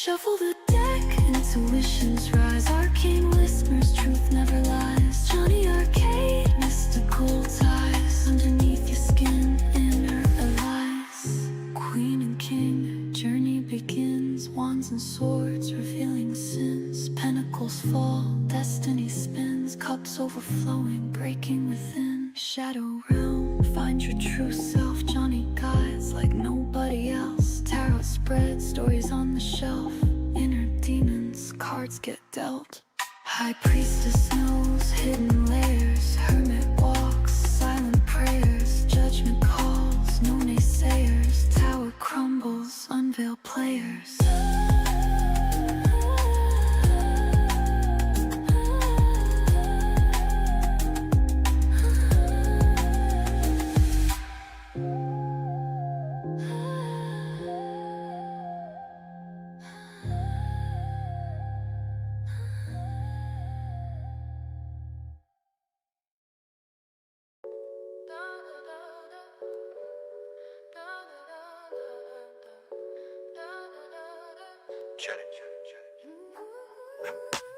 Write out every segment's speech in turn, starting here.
Shuffle the deck, intuitions rise. Arcane whispers, truth never lies. Jonny Arkade, mystical ties. Underneath your skin, inner allies. Queen and king, journey begins. Wands and swords, revealing sins. Pentacles fall, destiny spins. Cups overflowing, breaking within. Shadow realm, find your true self. Jonny guides like nobody else. Tarot spread, stories on the shelf. Inner demons, cards get dealt. High priestess knows hidden layers. Hermit walks, silent prayers. Judgment calls, no naysayers. Tower crumbles, unveil players.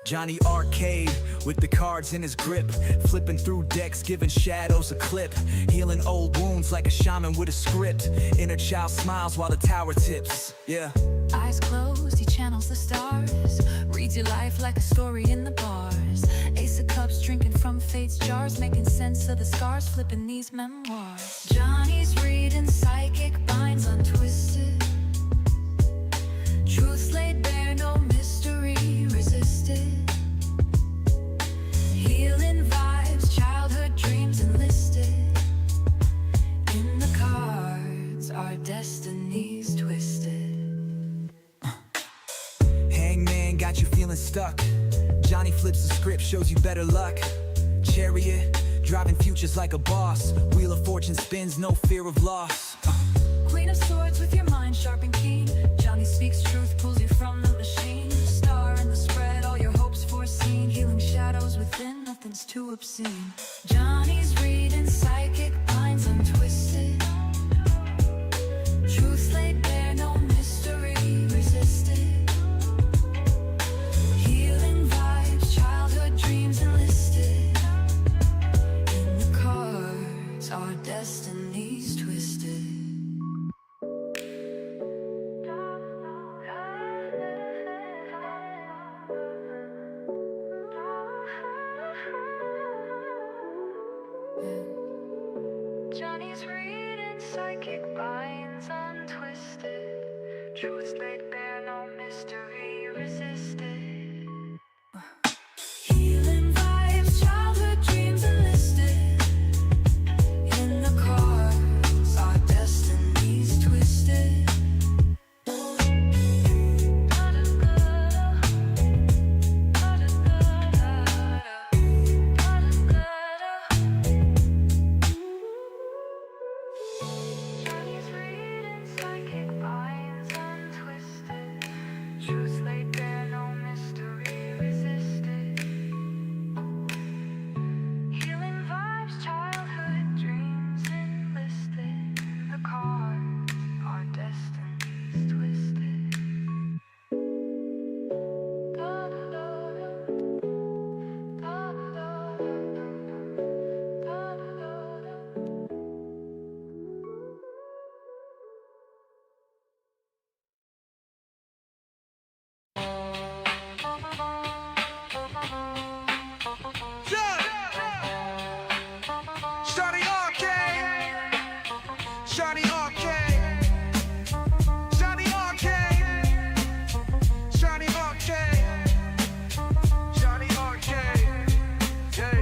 Jonny Arkade with the cards in his grip, flipping through decks, giving shadows a clip, healing old wounds like a shaman with a script. Inner child smiles while the tower tips. Yeah. Eyes closed, he channels the stars. Reads your life like a story in the bars. Ace of cups, drinking from fate's jars, making sense of the scars, flipping these memoirs. Jonny's reading psychic binds untwisted. Truths laid bare, no mystery resisted. Healing vibes, childhood dreams enlisted. In the cards, our destinies twisted. Hangman got you feeling stuck. Jonny flips the script, shows you better luck. Chariot, driving futures like a boss. Wheel of fortune spins, no fear of loss. Queen of swords with your mind sharp and keen. Jonny speaks truth, pulls you from the machine. Star in the spread, all your hopes foreseen. Healing shadows within, nothing's too obscene. Jonny's reading psychic binds untwisted. Truth laid bare, no mystery resisted. Healing vibes, childhood dreams enlisted. In the cards, our destinies twisted. Jonny's reading psychic binds untwisted. Truths laid bare, no mystery resisted. Healing vibes, childhood dreams enlisted. In the cards, our destinies twisted. Truth laid bare, no mystery resisted. Healing vibes, childhood dreams enlisted. The cards, our destinies twisted. Da da da da da da da da. Jonny Arkade, Jonny Arkade, Jonny Arkade, Jonny Arkade, Jonny Arkade, yeah.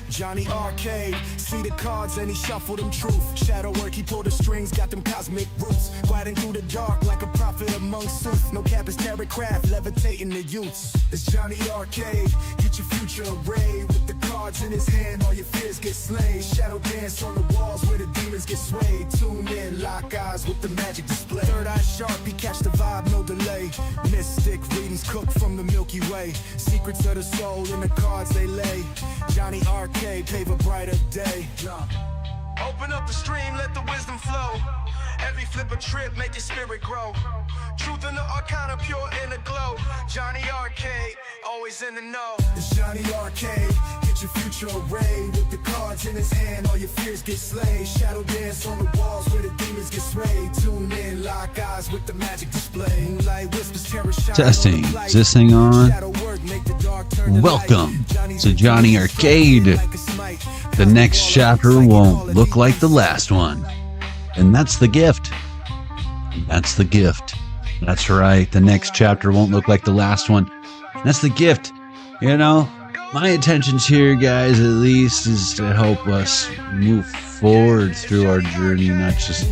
Jonny Arkade, see the cards and he shuffled them truth. Shadow work, he pulled the strings, got them cosmic roots. Gliding through the dark like a prophet among suits. No cap is terror craft, levitating the youths. It's Jonny Arkade, get your future arrayed. With the cards in his hand, all your fears get slain. Shadow dance on the walls where the demons get swayed. Tune in, lock eyes with the magic display. Third eye sharp, he catch the vibe, no delay. Mystic readings cooked from the Milky Way. Secrets of the soul in the cards they lay. Jonny Arkade, pave a brighter day. Open up the stream, let the wisdom flow. Every flip a trip, make your spirit grow. Truth in the arcana, pure in the glow. Jonny Arkade, always in the know. It's Jonny Arkade, get your future arrayed. With the cards in his hand, all your fears get slayed. Shadow dance on the walls where the demons get swayed. Tune in, lock eyes with the magic display. Moonlight whispers, terror shine. Testing. Is this thing on? Welcome to Jonny Arkade. The next chapter won't look like the last one. And that's the gift. That's the gift. That's right. The next chapter won't look like the last one. That's the gift. You know, my intentions here, guys, at least, is to help us move forward through our journey, not just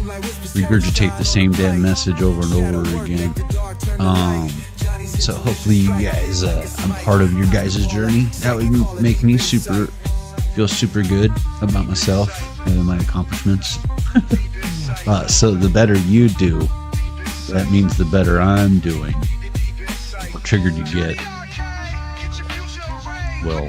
regurgitate the same damn message over and over again. So hopefully you guys, I'm part of your guys' journey. That would make me feel super good about myself and my accomplishments. So the better you do, that means the better I'm doing. The more triggered you get, well,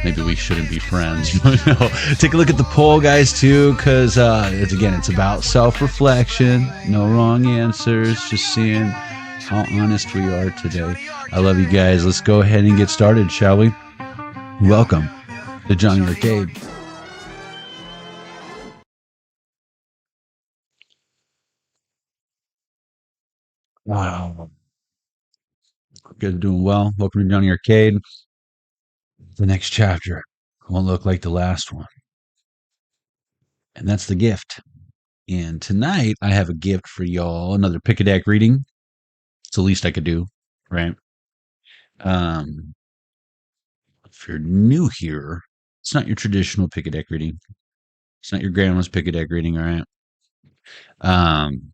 maybe we shouldn't be friends. No. Take a look at the poll, guys, too, because it's about self-reflection. No wrong answers, just seeing how honest we are today. I love you guys. Let's go ahead and get started, shall we? Welcome to Jonny Arkade. Wow. You guys are doing well. Welcome to Jonny Arkade. The next chapter won't look like the last one. And that's the gift. And tonight I have a gift for y'all. Another pick a deck reading. It's the least I could do, right? If you're new here, it's not your traditional pick a deck reading. It's not your grandma's pick a deck reading, all right?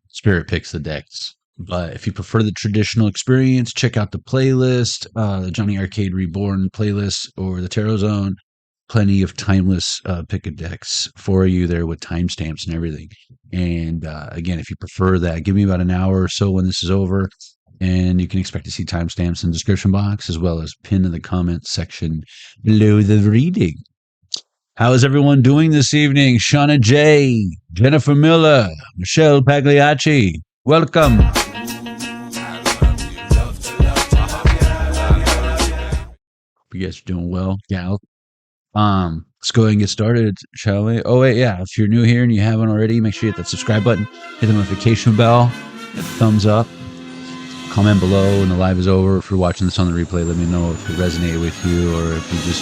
Spirit picks the decks. But if you prefer the traditional experience, check out the playlist, the Jonny Arkade Reborn playlist or the Tarot Zone. Plenty of timeless pick a decks for you there with timestamps and everything. And again, if you prefer that, give me about an hour or so when this is over. And you can expect to see timestamps in the description box as well as pinned in the comment section below the reading. How is everyone doing this evening? Shauna J, Jennifer Miller, Michelle Pagliacci, welcome. You guys are doing well, gal. Let's go ahead and get started, shall we? Oh wait, yeah. If you're new here and you haven't already, make sure you hit that subscribe button, hit the notification bell, hit the thumbs up, comment below when the live is over. If you're watching this on the replay, let me know if it resonated with you or if you just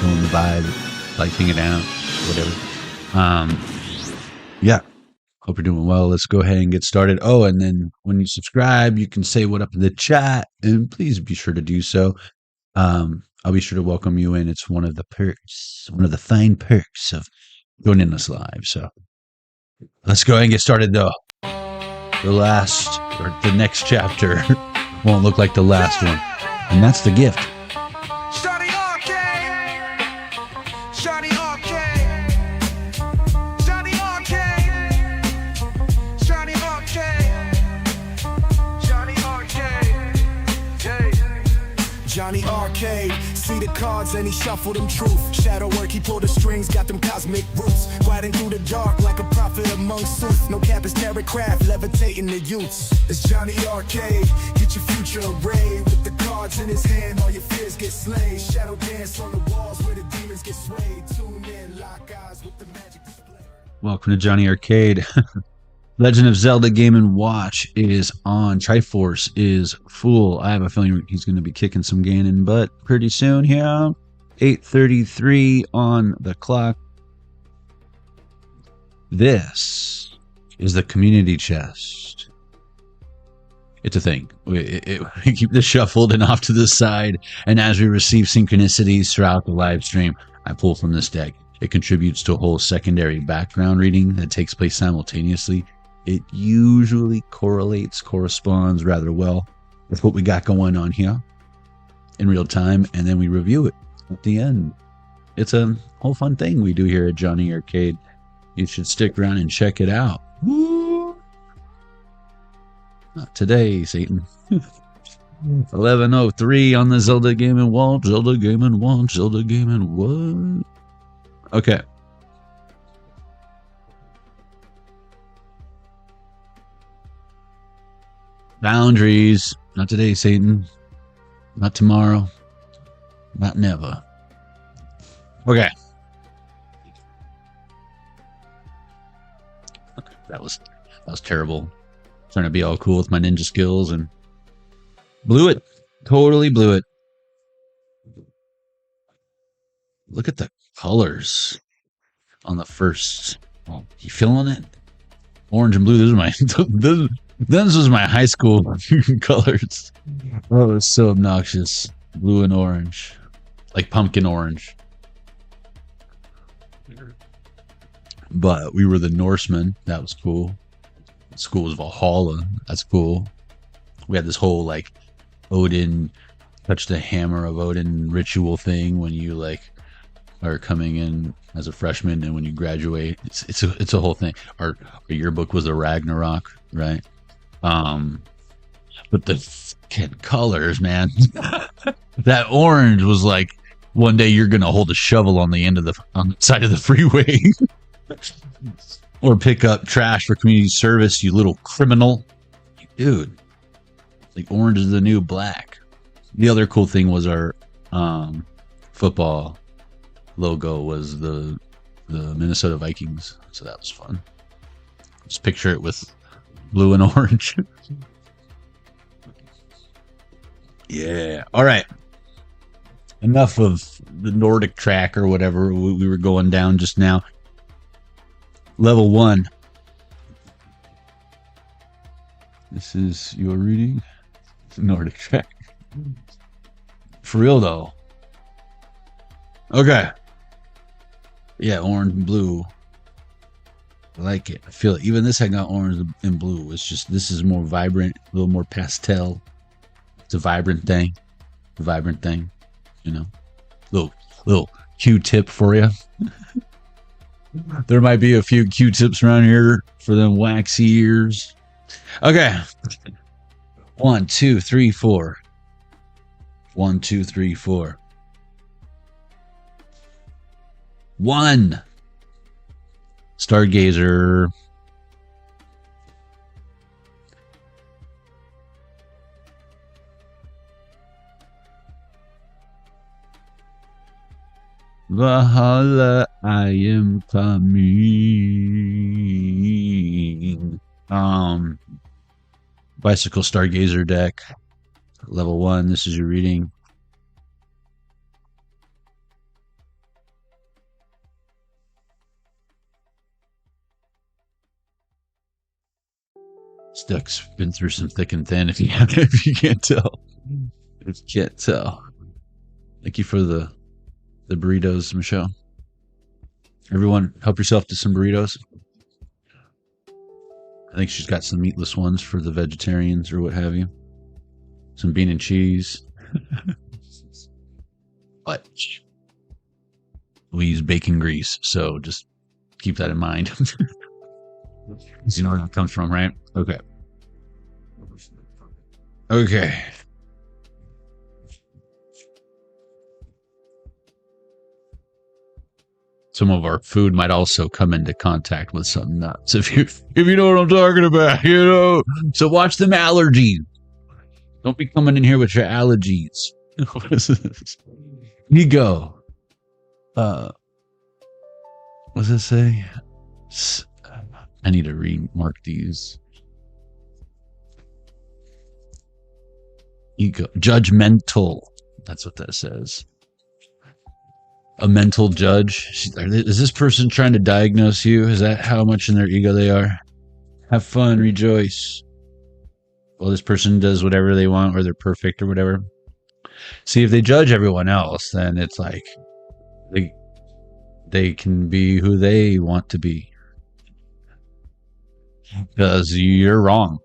feeling the vibe, like hang it out, whatever. Yeah. Hope you're doing well. Let's go ahead and get started. Oh, and then when you subscribe, you can say what up in the chat, and please be sure to do so. I'll be sure to welcome you in. It's one of the perks, one of the fine perks of joining us live. So let's go ahead and get started, though. The next chapter won't look like the last one, and that's the gift. Jonny Arkade, Jonny Arkade, Jonny Arkade, Jonny Arkade, Jonny Arkade, yeah. Jonny Arkade, see the cards and he shuffled them truth. Shadow work, he pulled the strings, got them cosmic roots. Gliding through the dark like a prophet among suits. No cap is terror craft, levitating the youths. It's Jonny Arkade, get your future arrayed. With the cards in his hand, all your fears get slayed. Shadow dance on the walls where the demons get swayed. Tune in, lock eyes with the magic display. Welcome to Jonny Arkade. Legend of Zelda Game & Watch is on. Triforce is full. I have a feeling he's going to be kicking some Ganon butt pretty soon here. 8:33 on the clock. This is the community chest. It's a thing. We keep this shuffled and off to the side, and as we receive synchronicities throughout the live stream, I pull from this deck. It contributes to a whole secondary background reading that takes place simultaneously. It usually corresponds rather well with what we got going on here in real time, and then we review it at the end. It's a whole fun thing we do here at Jonny Arkade. You should stick around and check it out. Woo! Not today, Satan. 11:03 on the Zelda Game & Watch, Zelda Game & Watch, Zelda Game & Watch. Okay. Boundaries. Not today, Satan. Not tomorrow. Not never. Okay. That was terrible. Trying to be all cool with my ninja skills and blew it. Totally blew it. Look at the colors on the first. Oh, you feeling it? Orange and blue. This was my high school colors. Oh, it was so obnoxious. Blue and orange. Like pumpkin orange. But we were the Norsemen. That was cool. School was Valhalla. That's cool. We had this whole like Odin, touch the hammer of Odin ritual thing when you like are coming in as a freshman and when you graduate. It's a whole thing. Our yearbook was a Ragnarok, right? But the fucking colors, man. That orange was like one day you're gonna hold a shovel on the side of the freeway. Or pick up trash for community service, you little criminal. Dude, like orange is the new black. The other cool thing was our football logo was the Minnesota Vikings. So that was fun. Just picture it with blue and orange. Yeah. All right. Enough of the Nordic track or whatever we were going down just now. Level 1. This is your reading. Nordic track. For real though. Okay. Yeah, orange and blue. I like it. I feel it. Even this I got orange and blue. It's just this is more vibrant, a little more pastel. It's a vibrant thing. You know. Little Q-tip for you. There might be a few Q-tips around here for them waxy ears. Okay. 1, 2, 3, 4. 1, 2, 3, 4. 1. Stargazer. Valhalla, I am coming. Bicycle Stargazer deck. Level 1. This is your reading. This deck's been through some thick and thin. If you can't tell, Thank you for the burritos, Michelle. Everyone, help yourself to some burritos. I think she's got some meatless ones for the vegetarians or what have you. Some bean and cheese. But we use bacon grease, so just keep that in mind. You know where that comes from, right? Okay. Okay. Some of our food might also come into contact with some nuts. If you know what I'm talking about, you know. So watch them allergies. Don't be coming in here with your allergies. What is this? Ego. What does it say? I need to remark these. Ego. Judgmental. That's what that says. A mental judge. Is this person trying to diagnose you? Is that how much in their ego they are? Have fun, rejoice. Well, this person does whatever they want, or they're perfect or whatever. See, if they judge everyone else, then it's like they can be who they want to be. Because you're wrong.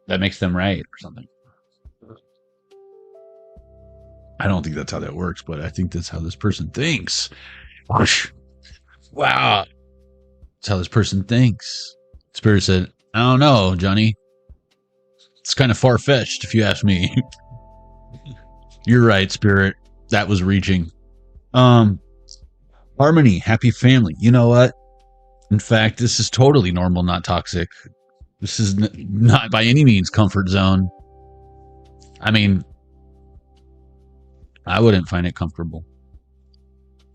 That makes them right or something. I don't think that's how that works, but I think that's how this person thinks. Wow. That's how this person thinks. Spirit said, I don't know, Johnny. It's kind of far-fetched, if you ask me. You're right, Spirit. That was reaching. Harmony, happy family. You know what? In fact, this is totally normal, not toxic. This is not by any means comfort zone. I mean, I wouldn't find it comfortable.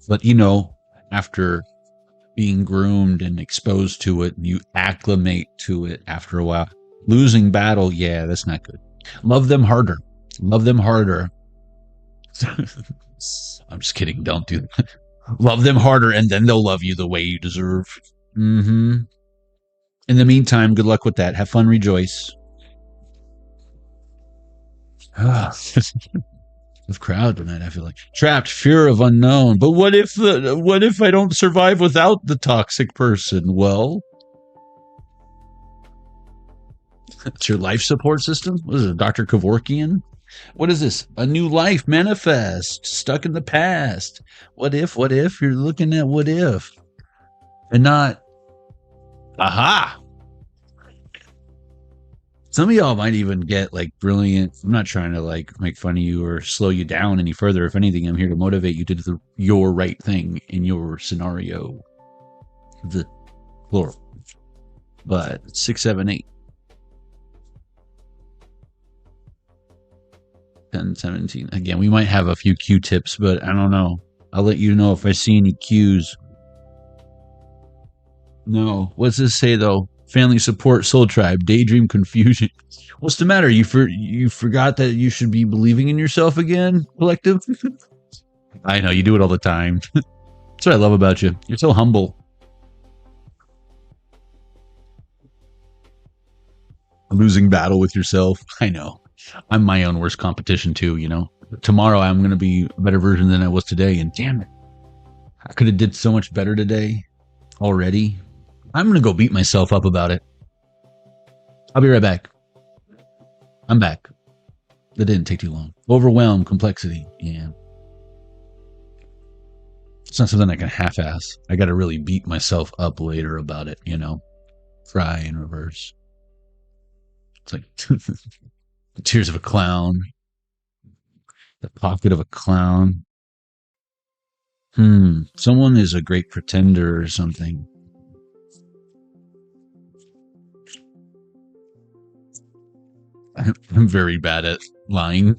But, you know, after being groomed and exposed to it, and you acclimate to it after a while. Losing battle, yeah, that's not good. Love them harder. Love them harder. I'm just kidding. Don't do that. Love them harder, and then they'll love you the way you deserve. Mm-hmm. In the meantime, good luck with that. Have fun, rejoice. Of crowd tonight, I feel like trapped, fear of unknown. But what if I don't survive without the toxic person? Well, it's your life support system. What is it, Dr. Kevorkian? What is this? A new life manifest, stuck in the past. What if you're looking at what if and not aha. Some of y'all might even get like brilliant. I'm not trying to like make fun of you or slow you down any further. If anything, I'm here to motivate you to do your right thing in your scenario. The plural. But 6, 7, 8. 10, 17. Again, we might have a few Q-tips, but I don't know. I'll let you know if I see any Qs. No. What's this say though? Family support, soul tribe, daydream confusion. What's the matter? You forgot that you should be believing in yourself again, collective? I know, you do it all the time. That's what I love about you. You're so humble. Losing battle with yourself. I know. I'm my own worst competition too, you know. Tomorrow I'm going to be a better version than I was today, and damn it. I could have did so much better today already. I'm going to go beat myself up about it. I'll be right back. I'm back. That didn't take too long. Overwhelm, complexity. Yeah. It's not something I can half-ass. I got to really beat myself up later about it, you know. Cry in reverse. It's like the tears of a clown. The pocket of a clown. Someone is a great pretender or something. I'm very bad at lying.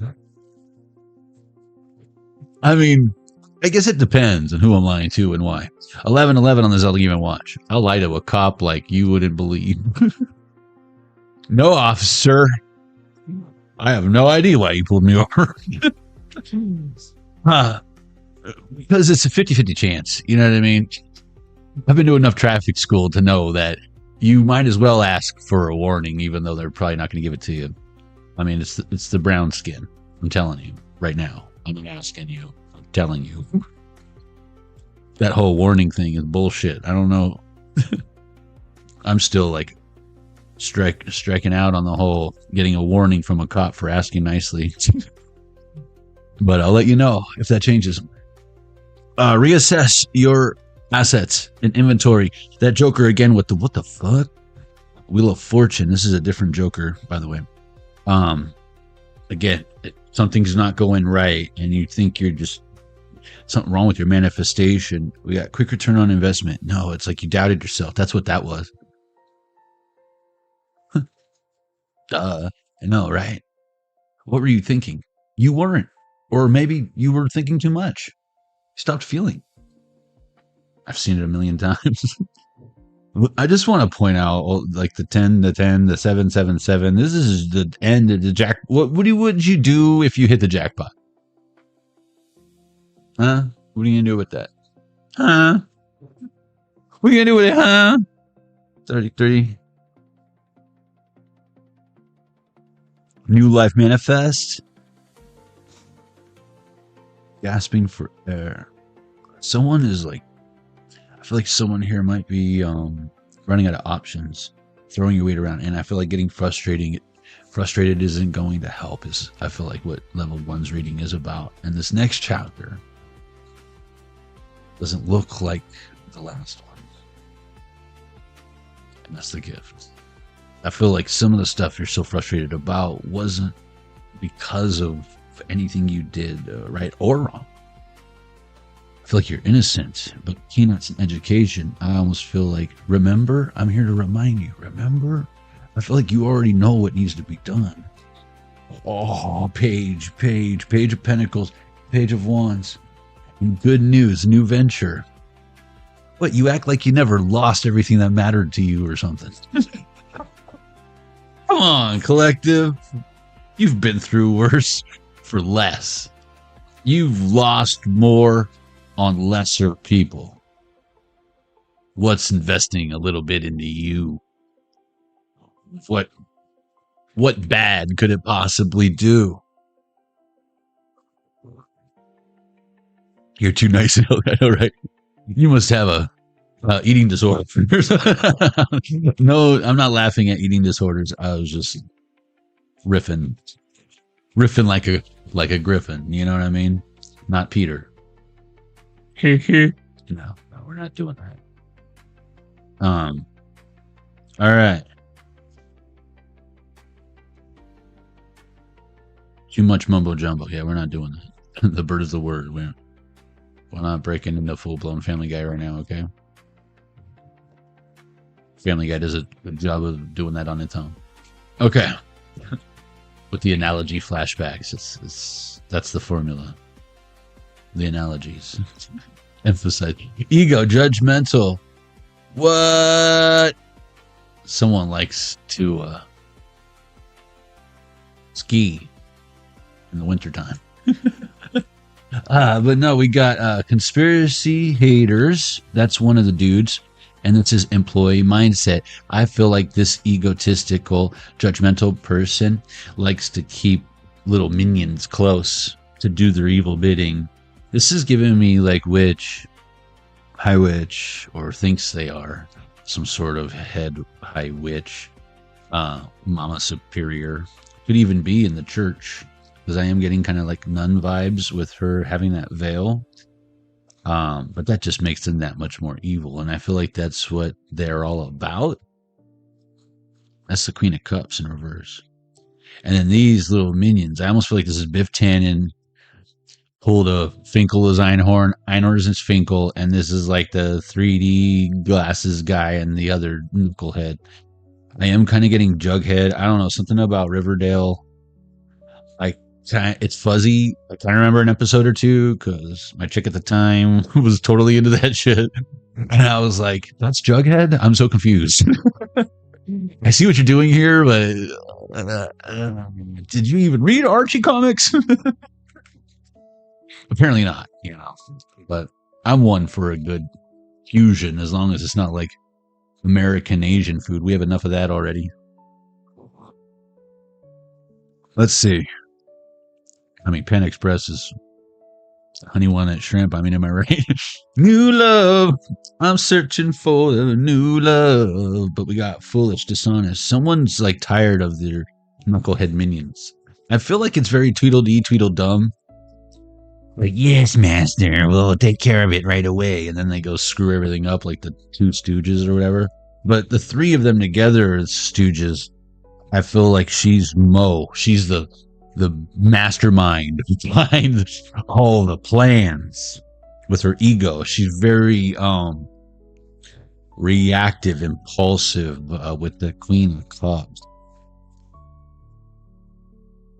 I mean, I guess it depends on who I'm lying to and why. 11:11 on the Zelda Game & Watch. I'll lie to a cop like you wouldn't believe. No, officer. I have no idea why you pulled me over. Because it's a 50-50 chance. You know what I mean? I've been to enough traffic school to know that you might as well ask for a warning, even though they're probably not going to give it to you. I mean, it's the brown skin. I'm telling you right now. I'm not asking you. I'm telling you. That whole warning thing is bullshit. I don't know. I'm still like striking out on the whole getting a warning from a cop for asking nicely. But I'll let you know if that changes. Reassess your assets and inventory. That Joker again with the what the fuck? Wheel of Fortune. This is a different Joker, by the way. Again, something's not going right, and you think you're just something wrong with your manifestation. We got quick return on investment. No, it's like you doubted yourself. That's what that was. Duh. I know, right? What were you thinking? You weren't. Or maybe you were thinking too much. You stopped feeling. I've seen it a million times. I just want to point out, like the 10, the 777. This is the end of the jack. What would you do if you hit the jackpot? Huh? What are you gonna do with that? Huh? What are you gonna do with it? Huh? 33. New life manifest. Gasping for air. Someone is like, I feel like someone here might be running out of options, throwing your weight around, and I feel like getting frustrated isn't going to help. Is I feel like what level 1's reading is about, and this next chapter doesn't look like the last one, and that's the gift. I feel like some of the stuff you're so frustrated about wasn't because of anything you did right or wrong. I feel like you're innocent, but keynotes in education, I almost feel like, remember, I'm here to remind you, remember I feel like you already know what needs to be done. Oh, page of pentacles, page of wands. Good news, new venture. What, you act like you never lost everything that mattered to you or something. Come on, collective. You've been through worse for less. You've lost more on lesser people. What's investing a little bit into you? What bad could it possibly do? You're too nice. All right. You must have a eating disorder. No, I'm not laughing at eating disorders. I was just riffing like a griffin. You know what I mean? Not Peter. No, we're not doing that. All right. Too much mumbo jumbo. Yeah, we're not doing that. The bird is the word. We're not breaking into full-blown Family Guy right now, okay? Family Guy does a good job of doing that on its own. Okay. With the analogy flashbacks, that's the formula. The analogies. Emphasize. Ego, judgmental. What? Someone likes to ski in the wintertime. But no, we got conspiracy haters. That's one of the dudes. And it's his employee mindset. I feel like this egotistical, judgmental person likes to keep little minions close to do their evil bidding. This is giving me like witch, high witch, or thinks they are some sort of head high witch, mama superior. Could even be in the church, because I am getting kind of like nun vibes with her having that veil. But that just makes them that much more evil. And I feel like that's what they're all about. That's the Queen of Cups in reverse. And then these little minions, I almost feel like this is Biff Tannen pulled a Finkel as Einhorn, Einhorn is Finkel, and this is like the 3D glasses guy and the other knucklehead. I am kind of getting Jughead. I don't know, something about Riverdale. Like, it's fuzzy. I kind of remember an episode or two because my chick at the time was totally into that shit. And I was like, that's Jughead? I'm so confused. I see what you're doing here, but did you even read Archie comics? Apparently not, you know. But I'm one for a good fusion as long as it's not like American Asian food. We have enough of that already. Let's see. I mean, Pan Express is honey walnut shrimp. I mean, am I right? New love. I'm searching for the new love. But we got foolish, dishonest. Someone's like tired of their knucklehead minions. I feel like it's very Tweedledee, Tweedledum. Like, yes, master, we'll take care of it right away. And then they go screw everything up like the two Stooges or whatever. But the three of them together as Stooges, I feel like she's Mo. She's the mastermind behind all the plans with her ego. She's very reactive, impulsive with the Queen of Cups.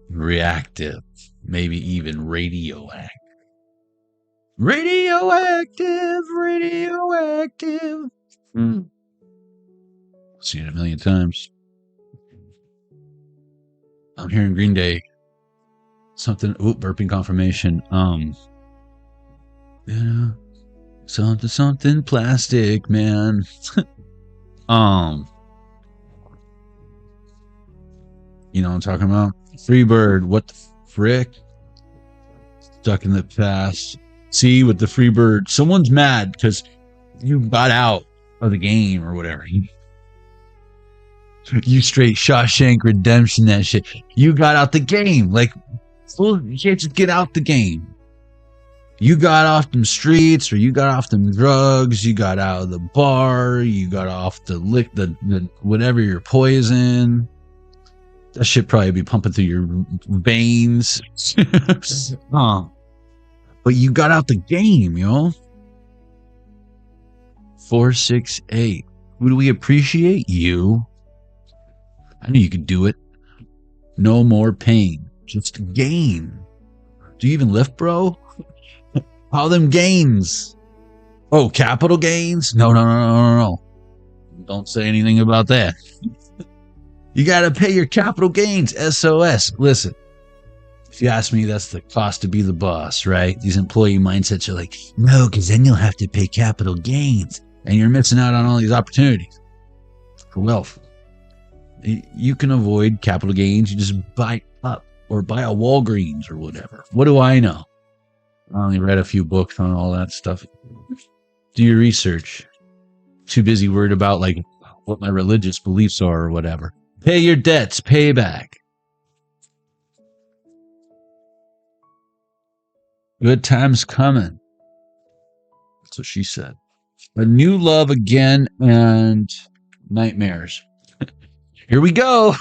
Reactive, maybe even radioactive. Radioactive. Seen it a million times. I'm hearing Green Day. Something, burping confirmation. Yeah, something plastic, man. You know what I'm talking about? Freebird, what the frick? Stuck in the past. See, with the Freebird, someone's mad because you got out of the game or whatever. You straight Shawshank Redemption that shit. You got out the game. Like, you can't just get out the game. You got off them streets, or you got off them drugs, you got out of the bar, you got off the whatever, your poison. That shit probably be pumping through your veins. But you got out the game, yo. 468. Who do we appreciate? You. I knew you could do it. No more pain, just gain. Do you even lift, bro? How them gains? Oh, capital gains? No. Don't say anything about that. You got to pay your capital gains. SOS. Listen, if you ask me, that's the cost to be the boss, right? These employee mindsets are like, no, because then you'll have to pay capital gains. And you're missing out on all these opportunities for wealth. You can avoid capital gains. You just buy up or buy a Walgreens or whatever. What do I know? I only read a few books on all that stuff. Do your research. Too busy worried about like what my religious beliefs are or whatever. Pay your debts. Pay back. Good times coming. That's what she said. A new love again and nightmares. Here we go.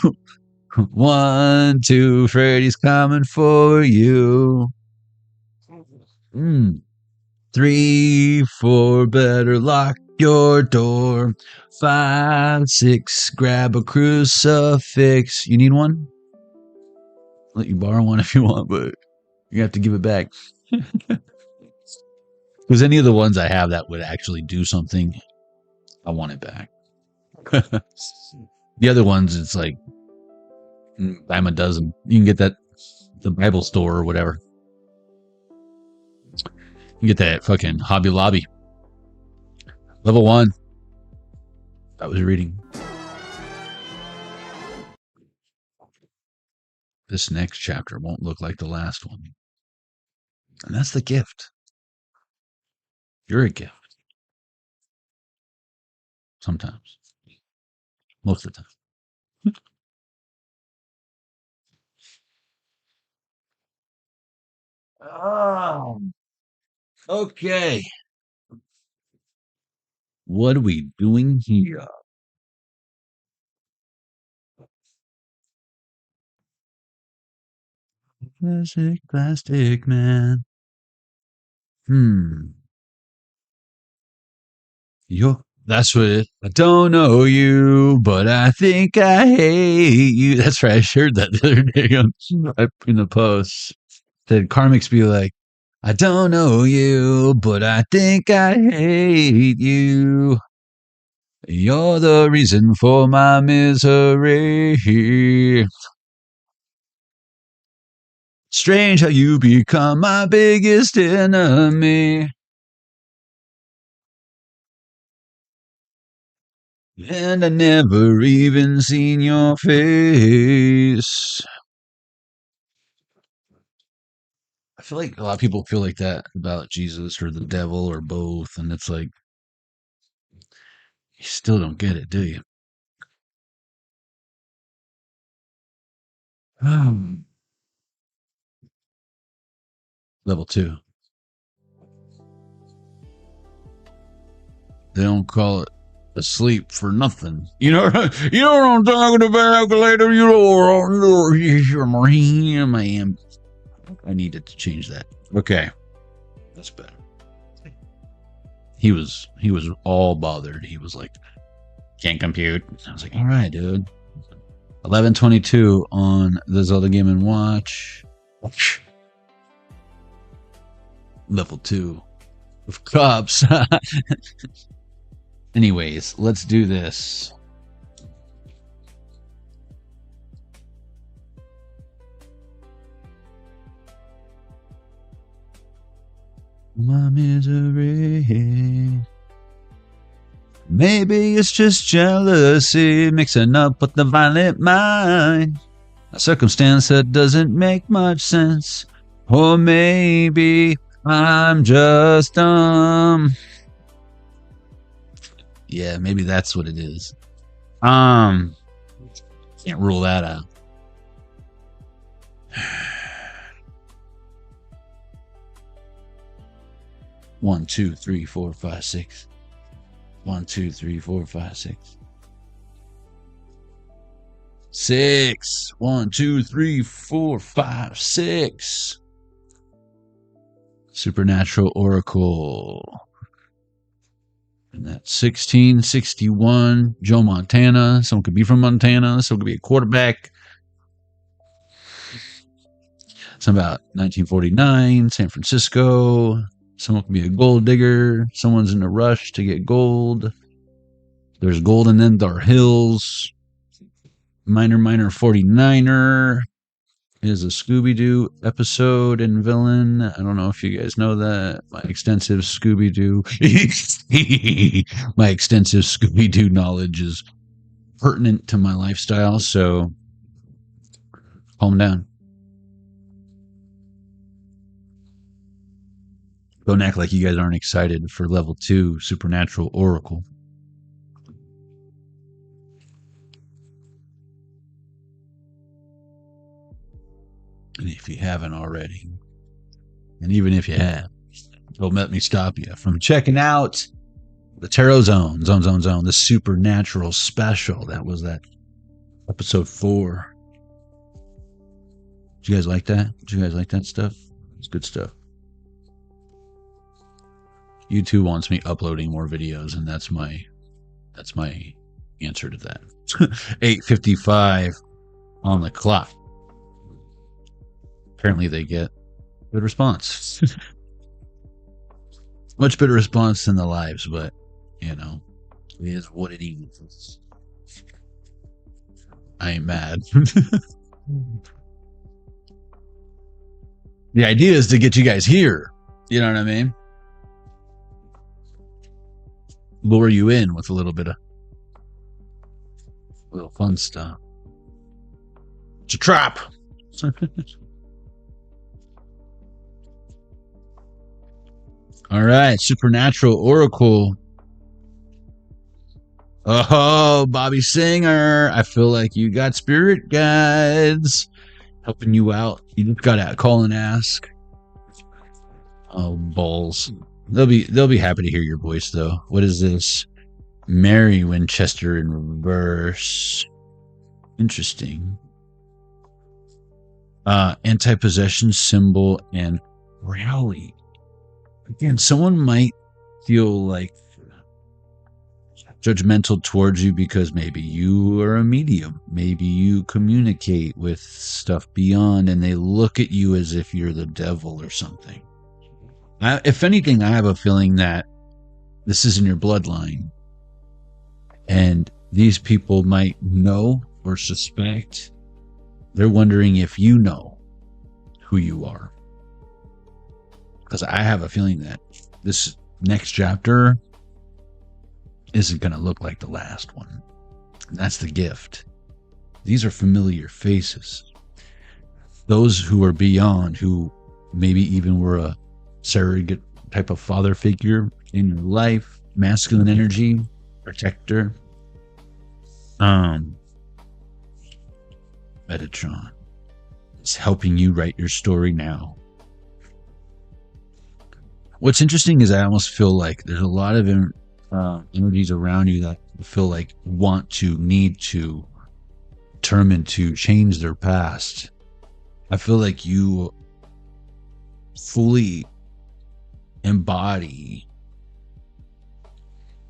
1, 2, Freddy's coming for you. 3, 4, better lock your door. 5, 6, grab a crucifix. You need one? I'll let you borrow one if you want, but you have to give it back. Because any of the ones I have that would actually do something, I want it back. The other ones, it's like, buy them a dozen. You can get that at the Bible store or whatever. You get that fucking Hobby Lobby. Level 1. I was reading. This next chapter won't look like the last one. And that's the gift. You're a gift. Sometimes. Most of the time. Oh. Okay. What are we doing here? Plastic man. That's what it. I don't know you, but I think I hate you. That's right. I shared that the other day in the post. Said Karmics be like, I don't know you, but I think I hate you. You're the reason for my misery. Strange how you become my biggest enemy. And I never even seen your face. I feel like a lot of people feel like that about Jesus or the devil or both. And it's like, you still don't get it, do you? Level 2. They don't call it asleep for nothing. You know what I'm talking about, calculator? You know, man. I needed to change that. Okay. That's better. He was all bothered. He was like, can't compute. I was like, all right, dude. 11:22 on the Zelda Game & Watch. Level 2 of cops. Anyways, let's do this. My misery. Maybe it's just jealousy mixing up with the violent mind. A circumstance that doesn't make much sense. Or maybe I'm just dumb. Yeah, maybe that's what it is. Can't rule that out. One, 2, 3, 4, 5, 6. 1, 2, 3, 4, 5, 6. 6. 1, 2, 3, 4, 5, 6. Supernatural Oracle. And that's 1661. Joe Montana. Someone could be from Montana. Someone could be a quarterback. It's about 1949, San Francisco. Someone could be a gold digger. Someone's in a rush to get gold. There's gold and then there are hills. Miner 49er is a Scooby-Doo episode and villain. I don't know if you guys know that. My extensive Scooby-Doo knowledge is pertinent to my lifestyle, so calm down. Don't act like you guys aren't excited for level 2 Supernatural Oracle. And if you haven't already, and even if you have, don't let me stop you from checking out the Tarot Zone, the Supernatural Special. That was that episode 4. Did you guys like that? Did you guys like that stuff? It's good stuff. YouTube wants me uploading more videos, and that's my answer to that. 8:55 on the clock. Apparently they get good response. Much better response than the lives, but you know, it is what it is. I ain't mad. The idea is to get you guys here. You know what I mean? Lure you in with a little bit of little fun stuff. It's a trap. All right, Supernatural Oracle. Oh, Bobby Singer. I feel like you got spirit guides helping you out. You just gotta call and ask. Oh, balls. They'll be happy to hear your voice though. What is this? Mary Winchester in reverse. Interesting. Anti-possession symbol and rally. Again, someone might feel like judgmental towards you because maybe you are a medium. Maybe you communicate with stuff beyond and they look at you as if you're the devil or something. If anything, I have a feeling that this is in your bloodline. And these people might know or suspect. They're wondering if you know who you are. Because I have a feeling that this next chapter isn't going to look like the last one. And that's the gift. These are familiar faces. Those who are beyond, who maybe even were a surrogate type of father figure in your life, masculine energy, protector. Metatron is helping you write your story now. What's interesting is I almost feel like there's a lot of energies around you that feel like want to, need to, determined to change their past. I feel like you fully embody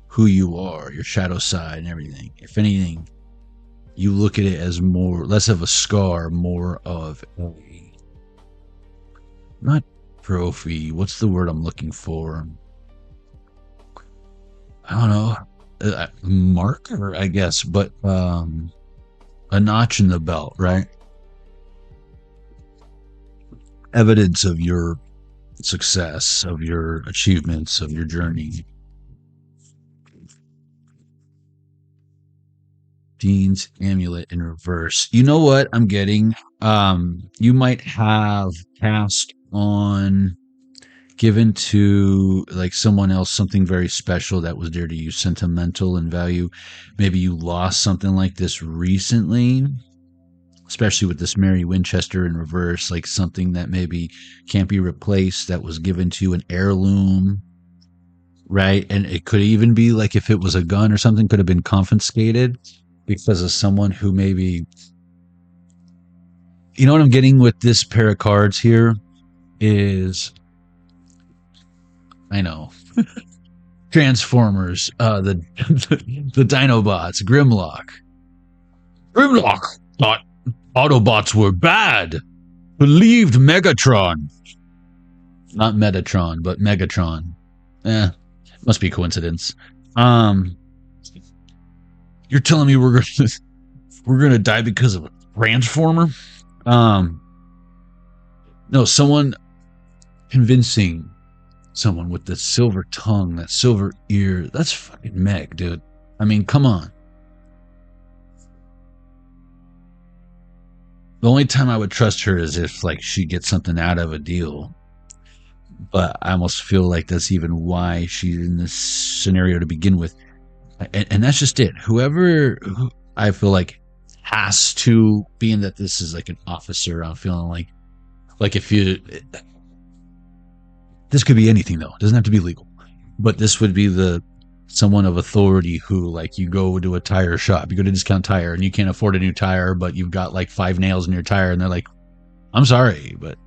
who you are, your shadow side and everything. If anything, you look at it as less of a scar, more of a, not trophy, what's the word I'm looking for? I don't know, marker, I guess, but a notch in the belt, right? Evidence of your success, of your achievements, of your journey. Dean's amulet in reverse. You know what I'm getting? You might have passed on, given to like someone else something very special that was dear to you, sentimental in value. Maybe you lost something like this recently, especially with this Mary Winchester in reverse, like something that maybe can't be replaced, that was given to you, an heirloom, right? And it could even be like if it was a gun or something, could have been confiscated because of someone who maybe, you know what I'm getting with this pair of cards here is, I know Transformers, the Dinobots, Grimlock. Grimlock thought Autobots were bad. Believed Megatron. Not Metatron, but Megatron. Must be coincidence. You're telling me we're gonna die because of a Transformer? No, someone convincing someone with the silver tongue, that silver ear. That's fucking Meg, dude. I mean, come on. The only time I would trust her is if, like, she gets something out of a deal. But I almost feel like that's even why she's in this scenario to begin with. And that's just it. Who I feel like has to, being that this is like an officer, I'm feeling like if you... This could be anything, though. It doesn't have to be legal. But this would be someone of authority who, like, you go to a tire shop, you go to Discount Tire, and you can't afford a new tire, but you've got like 5 nails in your tire, and they're like, I'm sorry, but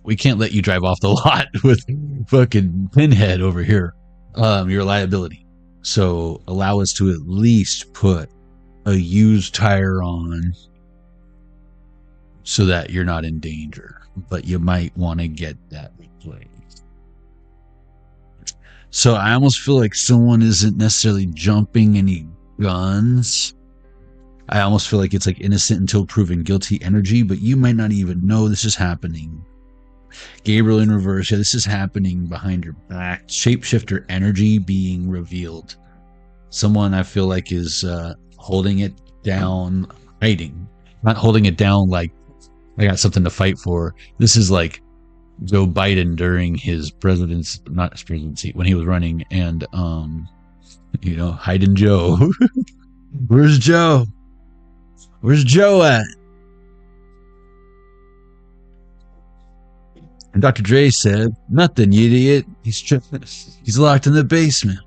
we can't let you drive off the lot with fucking Pinhead over here. Your liability. So allow us to at least put a used tire on so that you're not in danger, but you might want to get that replaced. So I almost feel like someone isn't necessarily jumping any guns. I almost feel like it's like innocent until proven guilty energy, but you might not even know this is happening. Gabriel in reverse. Yeah, this is happening behind your back. Shapeshifter energy being revealed. Someone I feel like is holding it down, hiding. Not holding it down like I got something to fight for. This is like Joe Biden during his presidency, when he was running, and hiding Joe. Where's Joe? Where's Joe at? And Dr. Dre said, nothing, you idiot. He's locked in the basement.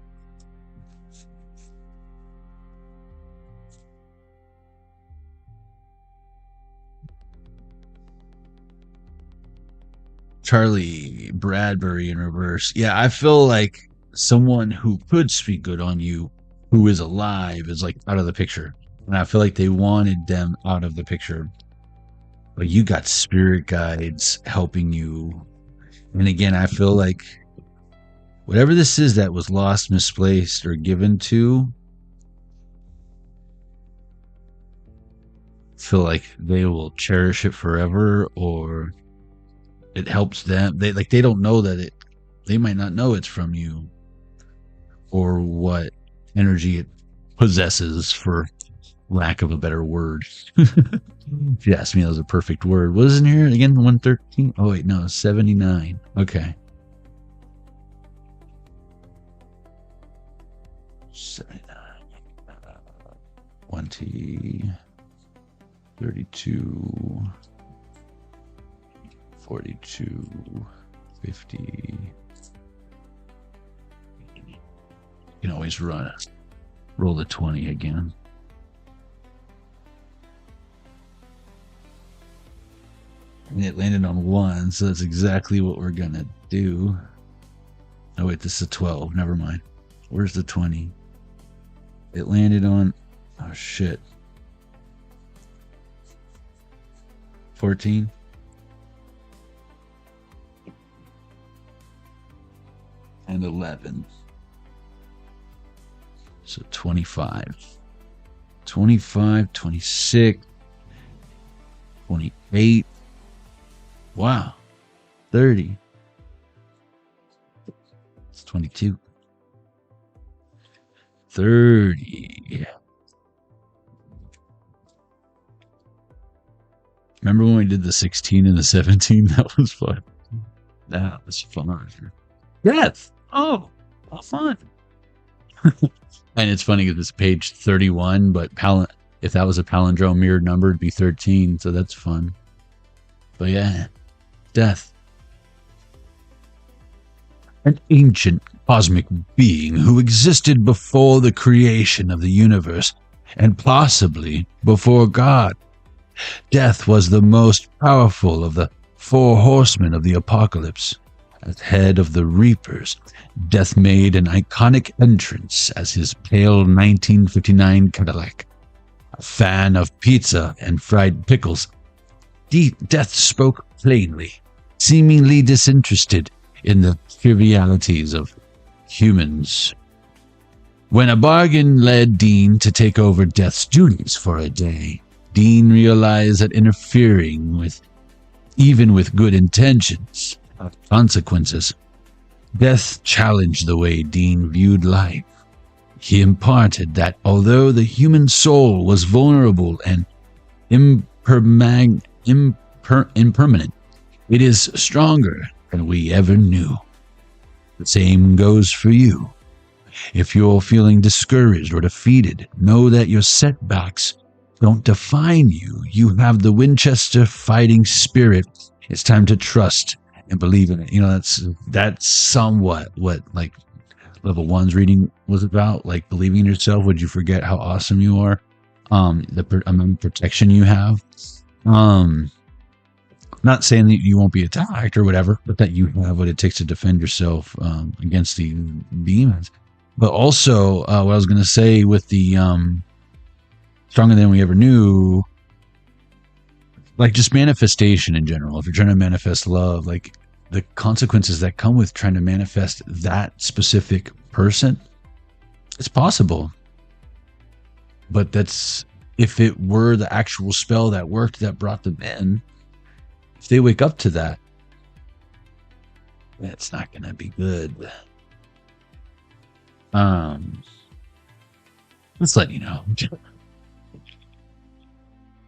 Charlie Bradbury in reverse. Yeah, I feel like someone who could speak good on you, who is alive, is like out of the picture. And I feel like they wanted them out of the picture. But you got spirit guides helping you. And again, I feel like whatever this is that was lost, misplaced, or given to, feel like they will cherish it forever, or it helps them. They don't know that they might not know it's from you, or what energy it possesses, for lack of a better word. If you ask me, that was a perfect word. What is in here again? 113? Oh wait, no, 79. Okay. 79. 20. 32. 42. 50. You can always roll the 20 again. And it landed on 1, so that's exactly what we're gonna do. Oh wait, this is a 12. Never mind. Where's the 20? It landed on... Oh shit. 14? And 11. So 25. 25, 26, 28. Wow. 30. It's 22. 30. Remember when we did the 16 and the 17? That was fun. That was fun. Death. Oh, fun. And it's funny because it's page 31, but if that was a palindrome mirrored number, it'd be 13. So that's fun. But yeah. Death. An ancient cosmic being who existed before the creation of the universe, and possibly before God. Death was the most powerful of the 4 horsemen of the apocalypse, As head of the Reapers, Death made an iconic entrance as his pale 1959 Cadillac. A fan of pizza and fried pickles, Death spoke plainly, seemingly disinterested in the trivialities of humans. When a bargain led Dean to take over Death's duties for a day, Dean realized that interfering even with good intentions, have consequences. Death challenged the way Dean viewed life. He imparted that although the human soul was vulnerable and impermanent, it is stronger than we ever knew. The same goes for you. If you're feeling discouraged or defeated, know that your setbacks don't define you. You have the Winchester fighting spirit. It's time to trust and believe in it. You know, that's somewhat what like level 1's reading was about. Like believing in yourself. Would you forget how awesome you are? The amount of protection you have. Not saying that you won't be attacked or whatever, but that you have what it takes to defend yourself against the demons. But also, what I was going to say with the stronger than we ever knew, like just manifestation in general. If you're trying to manifest love, like the consequences that come with trying to manifest that specific person, it's possible. But that's if it were the actual spell that worked that brought them in. If they wake up to that, it's not going to be good. Let's let you know.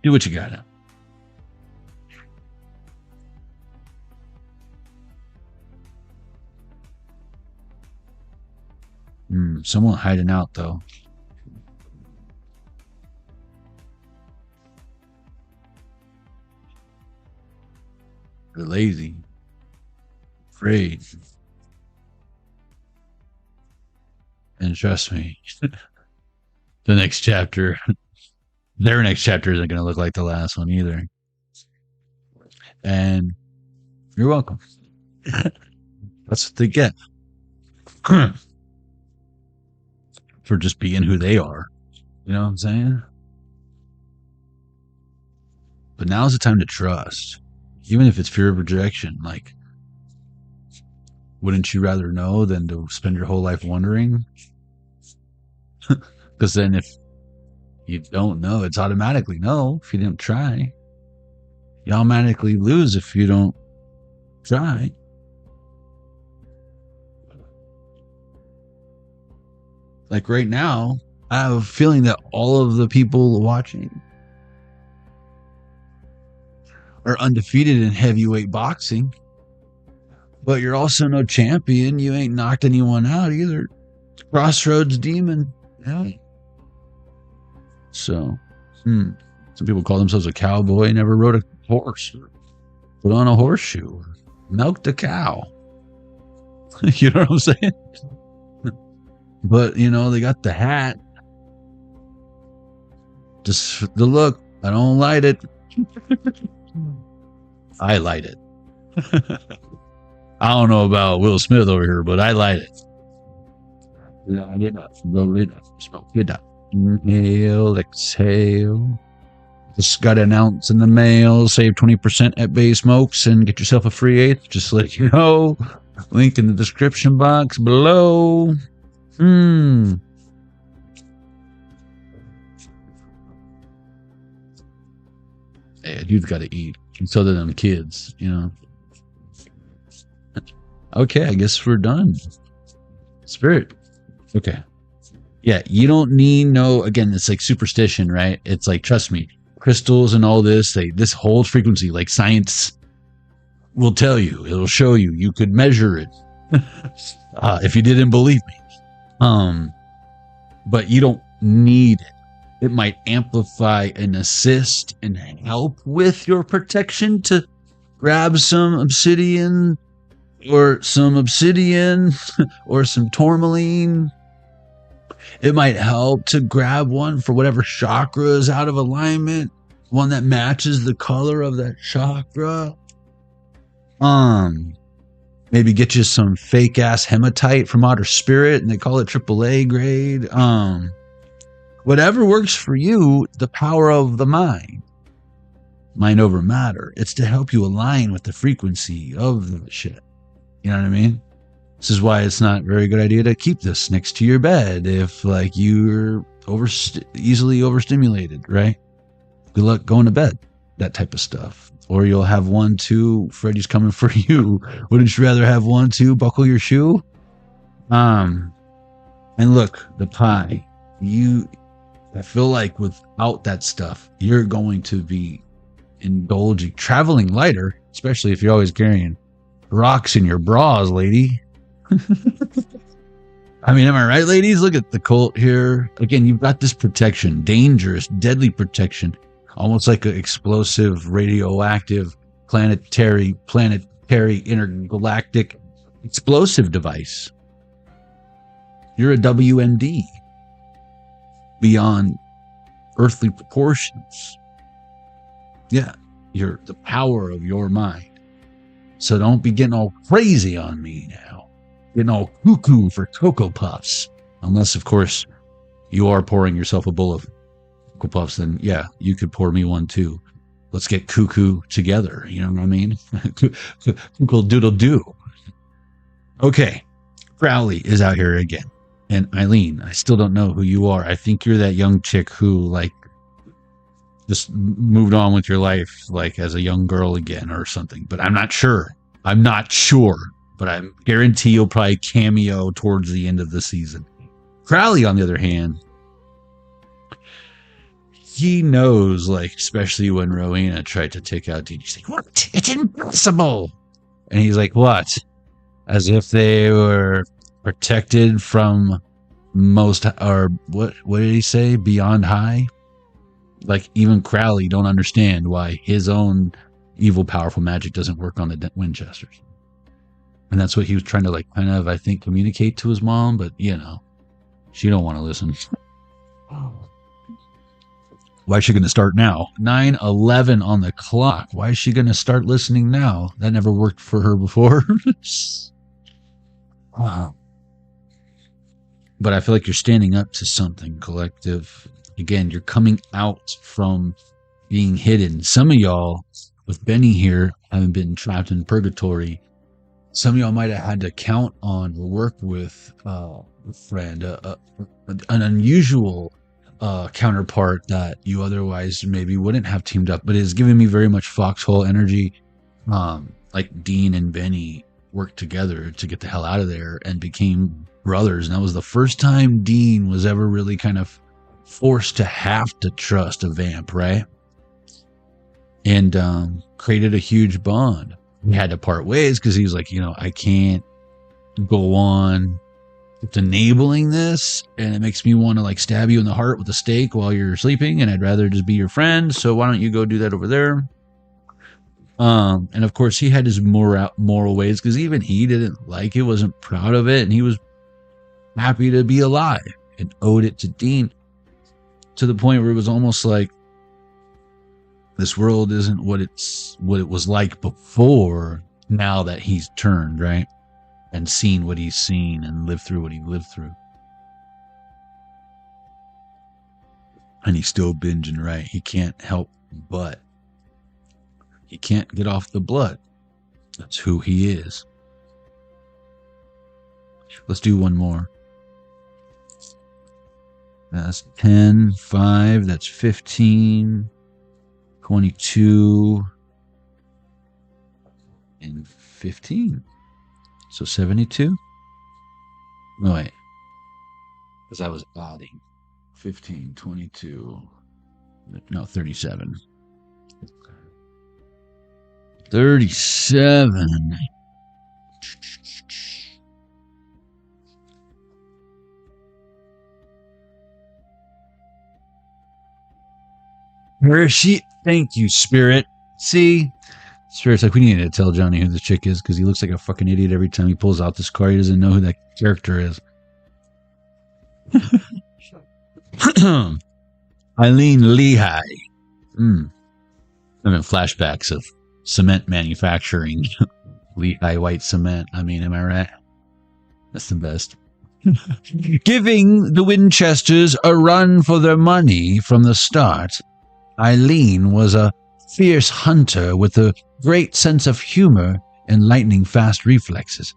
Do what you gotta. Someone hiding out though. They're lazy, afraid, and trust me, the next chapter, their next chapter isn't going to look like the last one either. And you're welcome. That's what they get for just being who they are. You know what I'm saying? But now's the time to trust. Even if it's fear of rejection, like, wouldn't you rather know than to spend your whole life wondering? Because then if you don't know, it's automatically no if you didn't try. You automatically lose if you don't try. Like right now, I have a feeling that all of the people watching are undefeated in heavyweight boxing, but you're also no champion. You ain't knocked anyone out either. Crossroads demon. Yeah. So, some people call themselves a cowboy, never rode a horse, put on a horseshoe, milked a cow. You know what I'm saying? But, you know, they got the hat. Just the look. I don't light it. I light it. I don't know about Will Smith over here, but I light it. Smoke it up. Inhale, exhale. Just got an ounce in the mail. Save 20% at Bay Smokes and get yourself a free eighth. Just let you know. Link in the description box below. Yeah, dude's got to eat. So do them kids, you know. Okay, I guess we're done. Spirit. Okay. Yeah, you don't need no, again, it's like superstition, right? It's like, trust me, crystals and all this, this holds frequency. Like science will tell you, it'll show you, you could measure it if you didn't believe me. But you don't need it. It might amplify and assist and help with your protection to grab some obsidian or some tourmaline. It might help to grab one for whatever chakra is out of alignment, one that matches the color of that chakra. Maybe get you some fake ass hematite from Outer Spirit, and they call it AAA grade. Whatever works for you, the power of the mind over matter. It's to help you align with the frequency of the shit. You know what I mean? This is why it's not a very good idea to keep this next to your bed if like you're easily overstimulated, right? Good luck going to bed, that type of stuff. Or you'll have 1, 2, Freddy's coming for you. Wouldn't you rather have 1, 2, buckle your shoe? And look, the pie, I feel like without that stuff, you're going to be traveling lighter, especially if you're always carrying rocks in your bras, lady. I mean, am I right, ladies? Look at the Colt here. Again, you've got this protection, dangerous, deadly protection, almost like an explosive, radioactive, planetary, intergalactic explosive device. You're a WMD beyond earthly proportions. Yeah, you're the power of your mind. So don't be getting all crazy on me now. Getting all cuckoo for Cocoa Puffs. Unless, of course, you are pouring yourself a bowl of Cocoa Puffs, then yeah, you could pour me one too. Let's get cuckoo together. You know what I mean? Cuckoo doodle doo. Okay, Crowley is out here again. And Eileen, I still don't know who you are. I think you're that young chick who, like, just moved on with your life, like, as a young girl again or something. But I'm not sure. But I guarantee you'll probably cameo towards the end of the season. Crowley, on the other hand, he knows, like, especially when Rowena tried to take out Dean, she's like, what? It's impossible. And he's like, what? As if they were protected from what did he say? Beyond high? Like, even Crowley don't understand why his own evil, powerful magic doesn't work on the Winchesters. And that's what he was trying to, like, kind of, I think, communicate to his mom, but, you know, she don't want to listen. Why is she going to start now? 9:11 on the clock. Why is she going to start listening now? That never worked for her before. Wow. But I feel like you're standing up to something, collective. Again, you're coming out from being hidden. Some of y'all, with Benny here, haven't been trapped in purgatory. Some of y'all might have had to count on or work with a friend, an unusual counterpart that you otherwise maybe wouldn't have teamed up, but it's giving me very much Foxhole energy. Like Dean and Benny worked together to get the hell out of there and became brothers. And that was the first time Dean was ever really kind of forced to have to trust a vamp, right? And created a huge bond. We had to part ways because he was like, you know, I can't go on with enabling this, and it makes me want to, like, stab you in the heart with a stake while you're sleeping, and I'd rather just be your friend, so why don't you go do that over there? And of course he had his moral ways, because even he didn't like it, wasn't proud of it, and he was happy to be alive and owed it to Dean, to the point where it was almost like this world isn't what it was like before, now that he's turned, right? And seen what he's seen and lived through what he lived through. And he's still binging, right? He can't help but. He can't get off the blood. That's who he is. Let's do one more. That's 10, 5, that's 15, 22, and 15. So 72? No, wait. Because I was adding. 15, 22. No, 37. 37. Where is she? Thank you, Spirit. See? Spirit's like, we need to tell Johnny who the chick is, because he looks like a fucking idiot every time he pulls out this card. He doesn't know who that character is. Eileen Lehigh. Having flashbacks of cement manufacturing. Lehigh white cement. I mean, am I right? That's the best. Giving the Winchesters a run for their money from the start, Eileen was a fierce hunter with a great sense of humor and lightning-fast reflexes.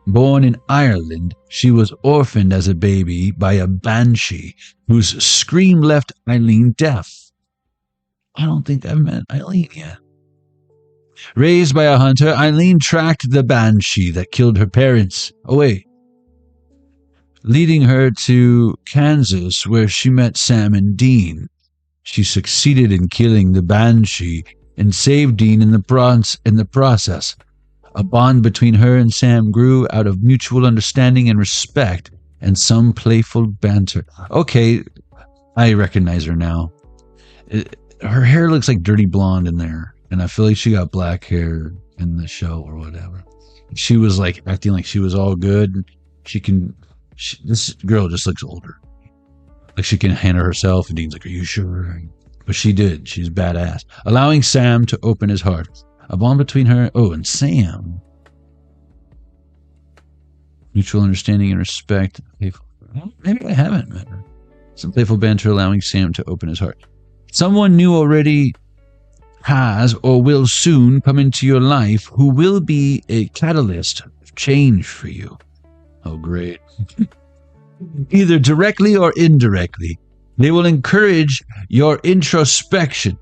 Born in Ireland, she was orphaned as a baby by a banshee whose scream left Eileen deaf. I don't think I've met Eileen yet. Raised by a hunter, Eileen tracked the banshee that killed her parents away, leading her to Kansas, where she met Sam and Dean. She succeeded in killing the banshee and saved Dean in the process. A bond between her and Sam grew out of mutual understanding and respect and some playful banter. Okay, I recognize her now. Her hair looks like dirty blonde in there, and I feel like she got black hair in the show or whatever. She was like acting like she was all good. This girl just looks older. Like she can handle herself, and Dean's like, "Are you sure?" But she did. She's badass. Allowing Sam to open his heart. A bond between her, and Sam. Mutual understanding and respect. Maybe I haven't met her. Some playful banter allowing Sam to open his heart. Someone new already has or will soon come into your life who will be a catalyst of change for you. Oh, great. Either directly or indirectly, they will encourage your introspection.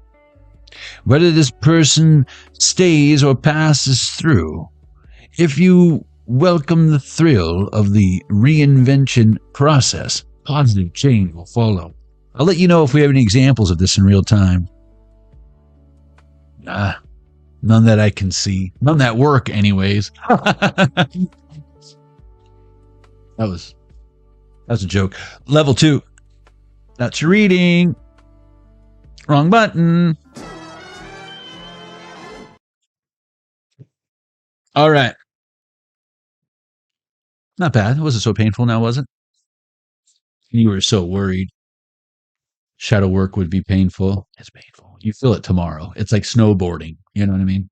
Whether this person stays or passes through, if you welcome the thrill of the reinvention process, positive change will follow. I'll let you know if we have any examples of this in real time. None that I can see. None that work, anyways. That was a joke. Level 2. That's reading. Wrong button. All right. Not bad. It wasn't so painful now, was it? You were so worried. Shadow work would be painful. It's painful. You feel it tomorrow. It's like snowboarding. You know what I mean?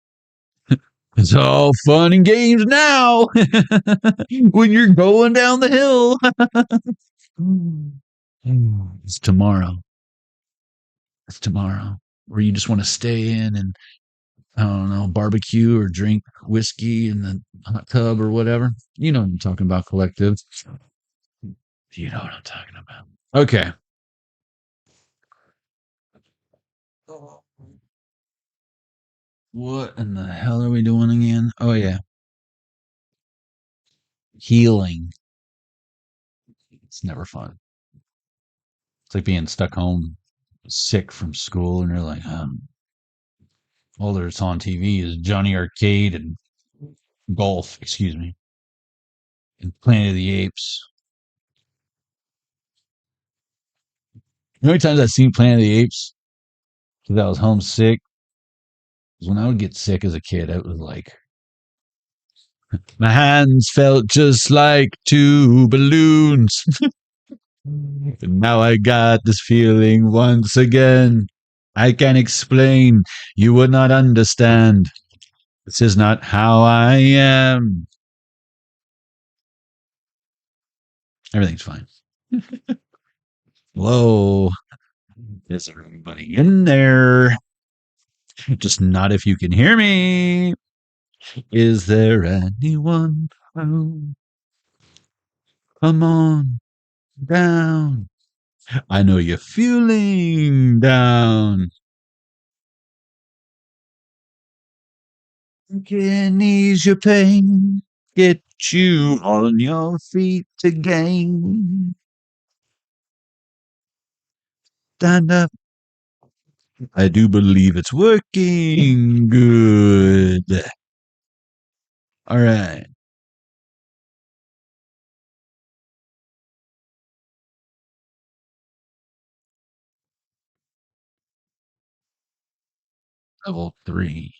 It's all fun and games now when you're going down the hill. It's tomorrow. It's tomorrow where you just want to stay in and, I don't know, barbecue or drink whiskey in the hot tub or whatever. You know what I'm talking about, collective. You know what I'm talking about. Okay. What in the hell are we doing again? Oh, yeah. Healing. It's never fun. It's like being stuck home, sick from school, and you're like, all that's on TV is Johnny Arcade and golf, excuse me, and Planet of the Apes. You know how many times I've seen Planet of the Apes? Because I was homesick. Because when I would get sick as a kid, it was like, my hands felt just like 2 balloons. And now I got this feeling once again. I can explain. You would not understand. This is not how I am. Everything's fine. Hello. Is everybody in there? Just not if you can hear me. Is there anyone home? Come on down. I know you're feeling down. Can ease your pain. Get you on your feet again. Stand up. I do believe it's working good. All right. Level 3.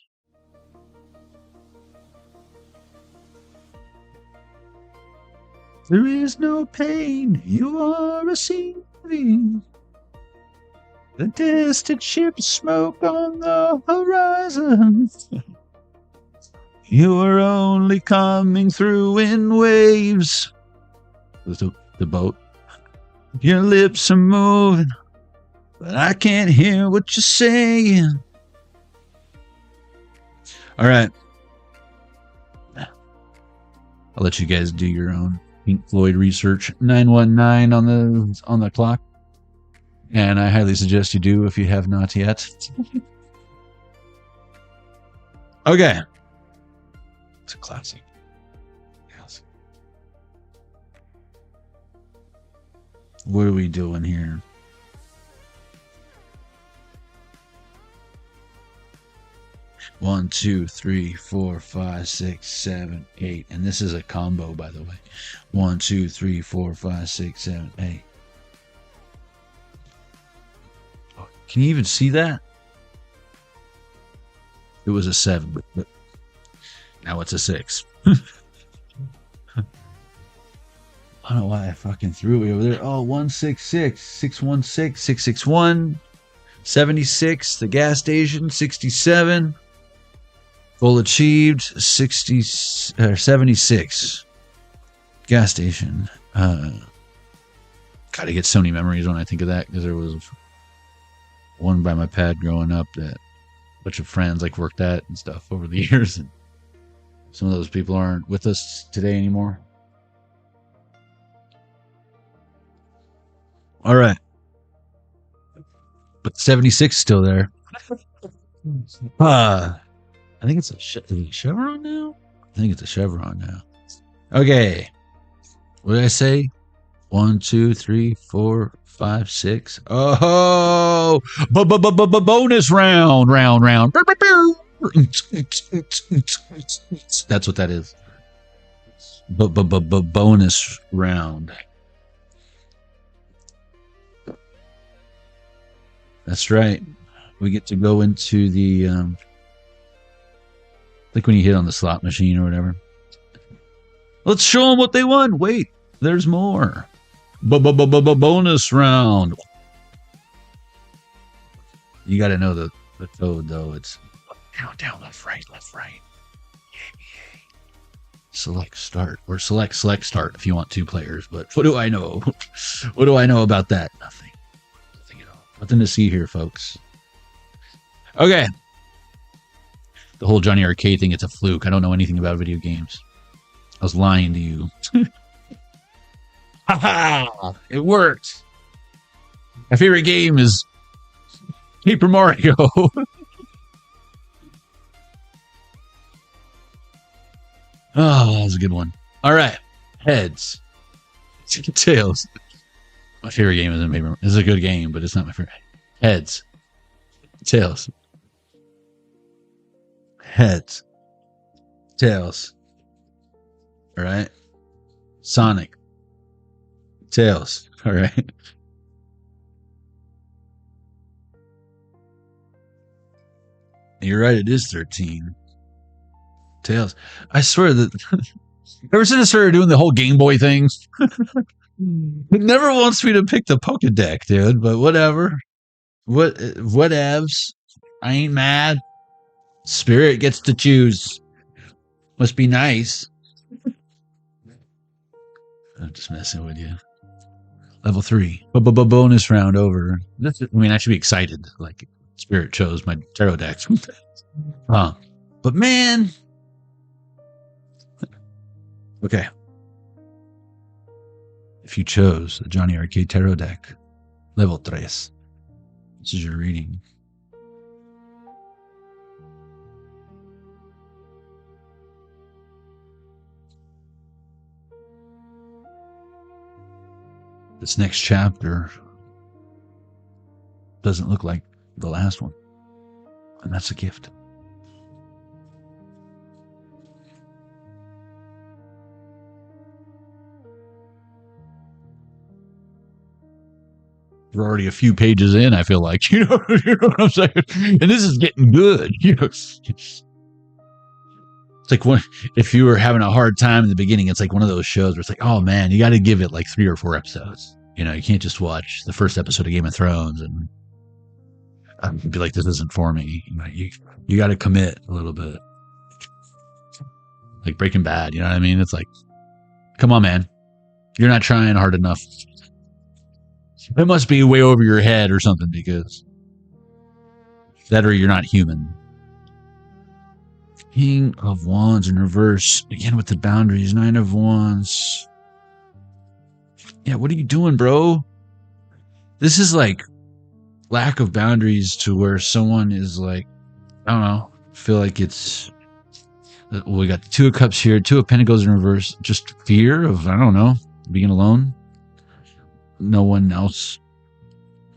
There is no pain you are receiving. The distant ship smoke on the horizon. You are only coming through in waves. The boat. Your lips are moving, but I can't hear what you're saying. All right. I'll let you guys do your own Pink Floyd research. 919 on the clock. And I highly suggest you do if you have not yet. Okay. It's a classic. Yes. What are we doing here? One, two, three, four, five, six, seven, eight. And this is a combo, by the way. 1, 2, 3, 4, 5, 6, 7, 8. Oh, can you even see that? It was a 7, but now it's a 6. I don't know why I fucking threw it over there. Oh, 166, 616, 661, 76, the gas station, 67. Goal achieved, 76. Gas station. Gotta get so many memories when I think of that, because there was one by my pad growing up that a bunch of friends like worked at and stuff over the years. And some of those people aren't with us today anymore. All right. But 76 is still there. I think it's a Chevron now? I think it's a Chevron now. Okay. What did I say? 1, 2, 3, 4, 5, 6. Oh! Bonus round. That's what that is. Bonus round. That's right. We get to go into the like when you hit on the slot machine or whatever. Let's show them what they won. Wait, there's more. Bonus round. You got to know the code though. It's down, left, right. Yay. Select start or select start if you want 2 players. But what do I know? What do I know about that? Nothing at all. Nothing to see here, folks. Okay. The whole Jonny Arkade thing, it's a fluke. I don't know anything about video games. I was lying to you. Ha! It worked. My favorite game is Paper Mario. Oh, that was a good one. All right. Heads. Tails. My favorite game isn't Paper Mario. It's a good game, but it's not my favorite. Heads. Tails. Heads. Tails. All right. Sonic. Tails. All right. You're right. It is 13. Tails. I swear that ever since I started doing the whole Game Boy thing, it never wants me to pick the Pokédex, dude. But whatever. Whatevs. I ain't mad. Spirit gets to choose. Must be nice. I'm just messing with you. Level 3. Bonus round over. I mean, I should be excited. Like, Spirit chose my tarot deck. But man. Okay. If you chose the Jonny Arkade tarot deck, level 3. This is your reading. This next chapter doesn't look like the last one. And that's a gift. We're already a few pages in, I feel like. You know what I'm saying? And this is getting good. You know, it's like if you were having a hard time in the beginning, it's like one of those shows where it's like, oh man, you got to give it like 3 or 4 episodes. You know, you can't just watch the first episode of Game of Thrones and be like, this isn't for me. You got to commit a little bit. Like Breaking Bad, you know what I mean? It's like, come on, man. You're not trying hard enough. It must be way over your head or something, because that or you're not human. King of Wands in reverse. Again with the boundaries. 9 of Wands. Yeah, what are you doing, bro? This is like lack of boundaries to where someone is like, I don't know, feel like it's, well, we got the 2 of Cups here, 2 of Pentacles in reverse. Just fear of, I don't know, being alone. No one else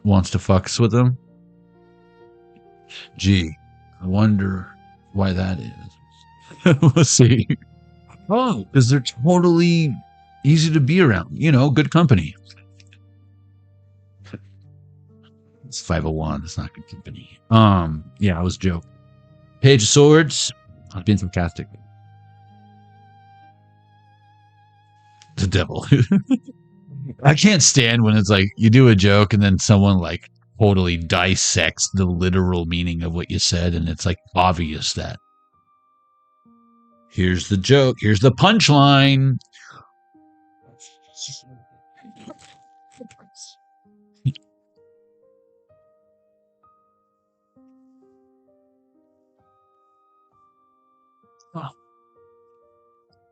wants to fucks with them. Gee, I wonder why that is. We'll see. Oh, because they're totally easy to be around. You know, good company. It's 5 of Wands. It's not good company. Yeah, I was joking. Page of Swords. I've been sarcastic. The devil. I can't stand when it's like you do a joke and then someone like totally dissects the literal meaning of what you said, and it's like obvious that here's the joke, here's the punchline.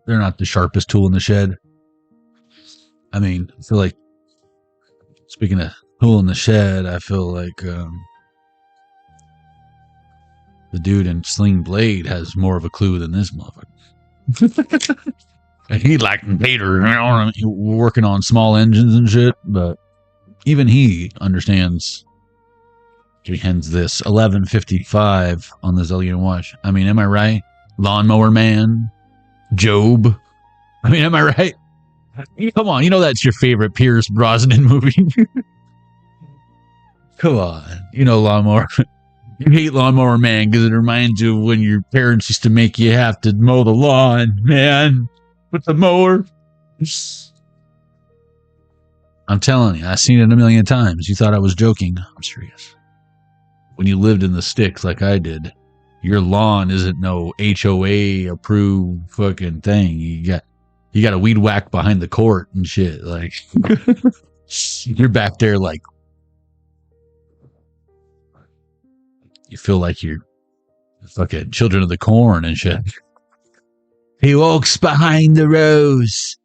They're not the sharpest tool in the shed. I mean, I feel like, speaking of tool in the shed, I feel like the dude in Sling Blade has more of a clue than this motherfucker. And he like Vader, you know, we're working on small engines and shit, but even he understands. Hence this 11:55 on the Zillion Watch. I mean, am I right? Lawnmower Man, Job. I mean, am I right? Come on, you know that's your favorite Pierce Brosnan movie. Come on, you know Lawnmower. You hate Lawnmower Man because it reminds you of when your parents used to make you have to mow the lawn, man, with the mower. I'm telling you, I've seen it a million times. You thought I was joking. I'm serious. When you lived in the sticks like I did, your lawn isn't no HOA approved fucking thing. You got a weed whack behind the court and shit. Like, you're back there like, you feel like you're fucking children of the corn and shit. He walks behind the rose.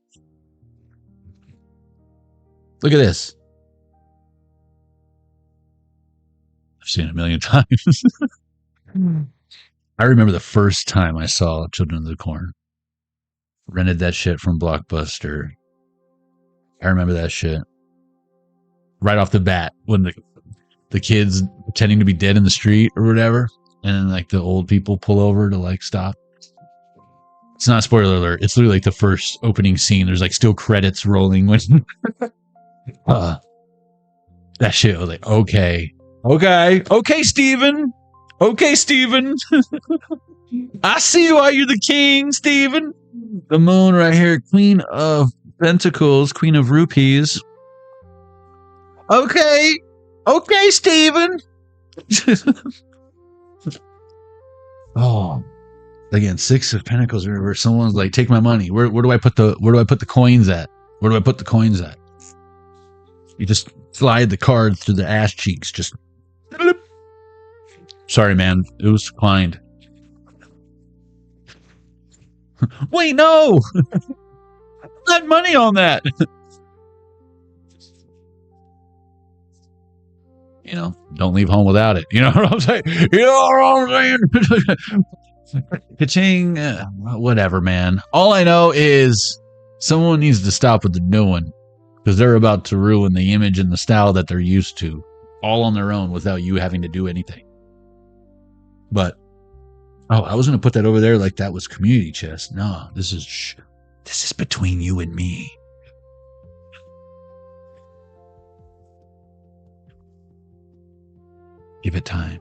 Look at this. I've seen it a million times. I remember the first time I saw Children of the Corn. Rented that shit from Blockbuster. I remember that shit. Right off the bat, when the kids pretending to be dead in the street or whatever, and then like the old people pull over to like stop. It's not a spoiler alert. It's literally like the first opening scene. There's like still credits rolling when that shit was like, okay, Steven. Okay, Steven. I see why you're the king, Steven. The moon right here, Queen of Pentacles, Queen of Rupees. Okay, Steven. Oh, again, 6 of Pentacles. Where someone's like, take my money. Where do I put the coins at? Where do I put the coins at? You just slide the card through the ass cheeks. Just. Sorry, man. It was declined. Wait, no! I got money on that! You know, don't leave home without it. You know what I'm saying? You know what I'm saying? Ka-ching. Whatever, man. All I know is someone needs to stop what they're doing, because they're about to ruin the image and the style that they're used to, all on their own without you having to do anything. But, oh, I was going to put that over there like that was community chest. No, this is between you and me. Give it time.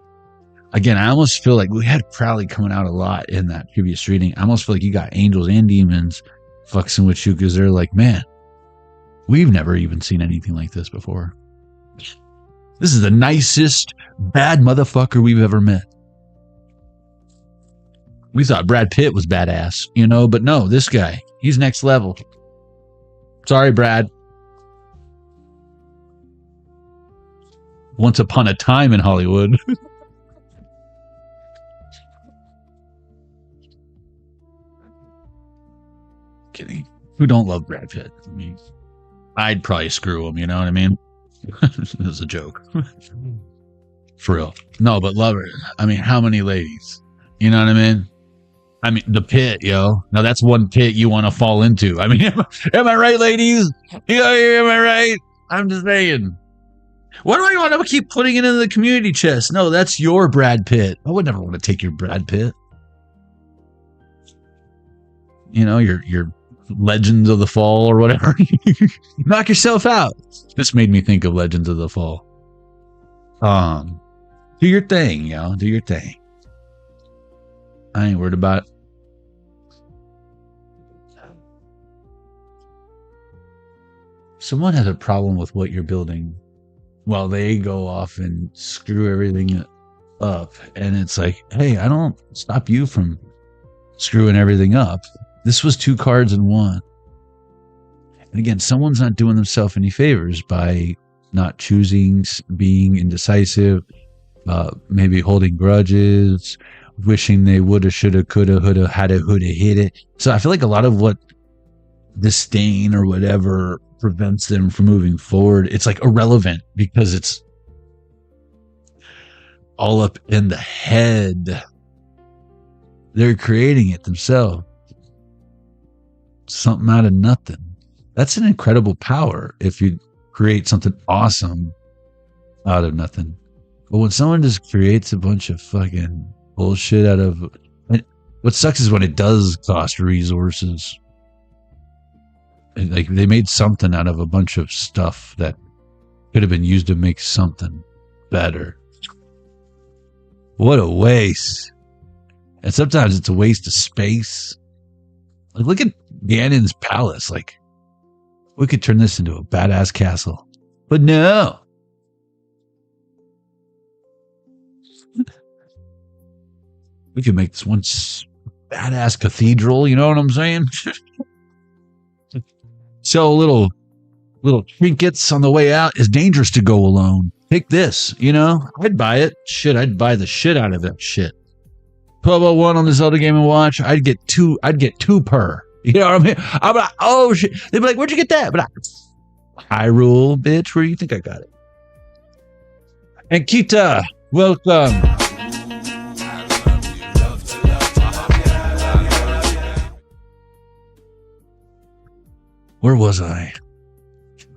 Again, I almost feel like we had Crowley coming out a lot in that previous reading. I almost feel like you got angels and demons fucking with you, because they're like, man, we've never even seen anything like this before. This is the nicest bad motherfucker we've ever met. We thought Brad Pitt was badass, you know, but no, this guy, he's next level. Sorry, Brad. Once upon a time in Hollywood. Kidding. Who don't love Brad Pitt? I mean, I'd probably screw him, you know what I mean? This is a joke. For real. No, but love her. I mean, how many ladies? You know what I mean? I mean, the pit, yo. Now that's one pit you want to fall into. I mean, am I right, ladies? Am I right? I'm just saying. Why do I want to keep putting it in the community chest? No, that's your Brad Pitt. I would never want to take your Brad Pitt. You know, your Legends of the Fall or whatever. Knock yourself out. This made me think of Legends of the Fall. Do your thing, yo. Do your thing. I ain't worried about it. Someone has a problem with what you're building. Well, they go off and screw everything up. And it's like, hey, I don't stop you from screwing everything up. This was 2 cards in 1. And again, someone's not doing themselves any favors by not choosing, being indecisive, maybe holding grudges, wishing they woulda, shoulda, coulda, woulda, hadda, woulda, hit it. So I feel like a lot of what disdain or whatever prevents them from moving forward, it's like irrelevant because it's all up in the head. They're creating it themselves. Something out of nothing. That's an incredible power if you create something awesome out of nothing. But when someone just creates a bunch of fucking bullshit out of... What sucks is when it does cost resources. Like, they made something out of a bunch of stuff that could have been used to make something better. What a waste. And sometimes it's a waste of space. Like, look at Ganon's palace. Like, we could turn this into a badass castle. But no. We could make this one badass cathedral, you know what I'm saying? So little trinkets on the way out. Is dangerous to go alone. Take this, you know? I'd buy it. Shit, I'd buy the shit out of that shit. 1201 on the Zelda Game & Watch. I'd get two per. You know what I mean? I'm like, oh shit. They'd be like, where'd you get that? But Hyrule, bitch, where do you think I got it? And Kita, welcome. Where was I?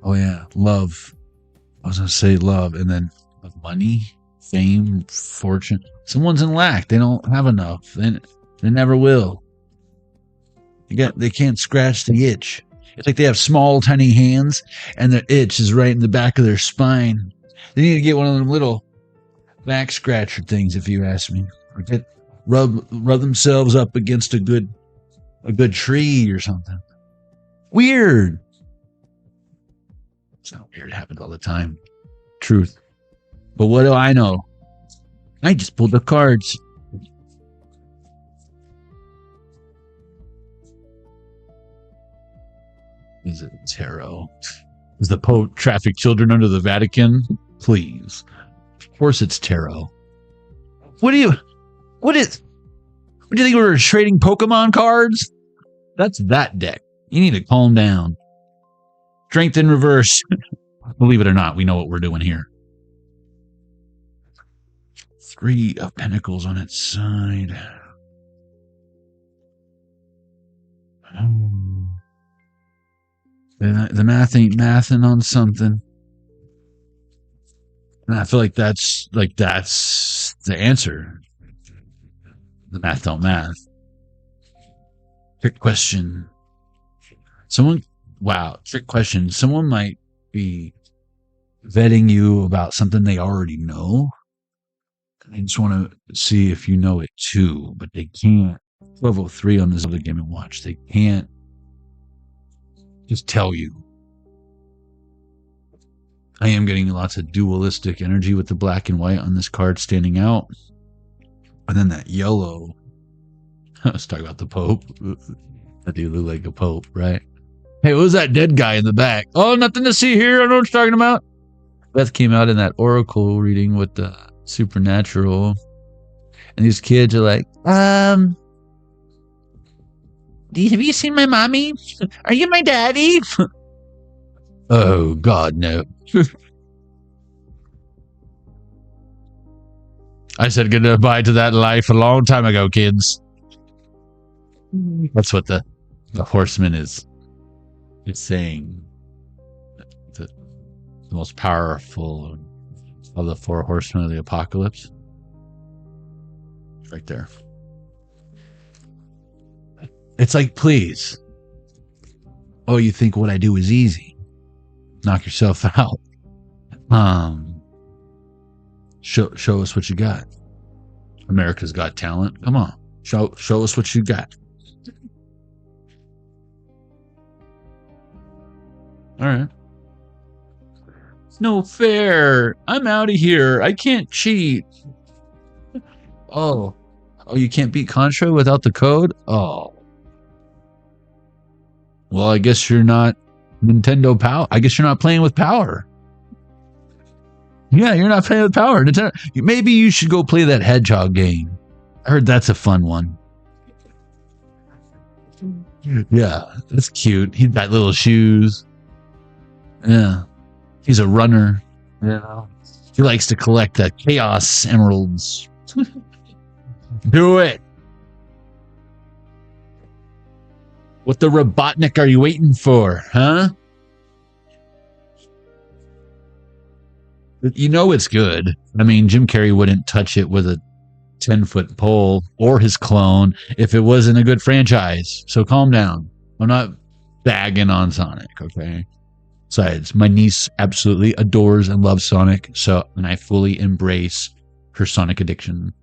Oh yeah, love. I was gonna say love, and then money, fame, fortune. Someone's in lack. They don't have enough. They never will. They can't scratch the itch. It's like they have small, tiny hands, and their itch is right in the back of their spine. They need to get one of them little back scratcher things, if you ask me. Or rub themselves up against a good tree or something. Weird. It's not weird. It happens all the time. Truth. But what do I know? I just pulled the cards. Is it tarot? Is the Pope traffic children under the Vatican? Please. Of course it's tarot. What do you think we were trading Pokemon cards? That's that deck. You need to calm down. Strength in reverse. Believe it or not, we know what we're doing here. 3 of Pentacles on its side. The math ain't mathing on something. And I feel like that's the answer. The math don't math. Trick question. Trick question. Someone might be vetting you about something they already know. They just want to see if you know it too, but they can't. 1203 on this other Game & Watch. They can't just tell you. I am getting lots of dualistic energy with the black and white on this card standing out. And then that yellow I was talking about the Pope. That dude look like a Pope, right? Hey, what was that dead guy in the back? Oh, nothing to see here. I know what you're talking about. Beth came out in that oracle reading with the supernatural. And these kids are like, have you seen my mommy? Are you my daddy? Oh, God, no. I said goodbye to that life a long time ago, kids. That's what the horseman is saying. The most powerful of the 4 horsemen of the apocalypse. Right there. It's like, please. Oh, you think what I do is easy? Knock yourself out. Show us what you got. America's Got Talent. Come on. Show us what you got. All right. It's no fair. I'm out of here. I can't cheat. Oh, you can't beat Contra without the code? Oh. Well, I guess you're not Nintendo Power. I guess you're not playing with Power. Yeah, you're not playing with Power. Nintendo. Maybe you should go play that Hedgehog game. I heard that's a fun one. Yeah, that's cute. He's got little shoes. Yeah. He's a runner. Yeah. He likes to collect the Chaos Emeralds. Do it. What the Robotnik are you waiting for, huh? You know it's good. I mean, Jim Carrey wouldn't touch it with a 10-foot pole or his clone if it wasn't a good franchise. So calm down. I'm not bagging on Sonic, okay? Besides, my niece absolutely adores and loves Sonic, and I fully embrace her Sonic addiction.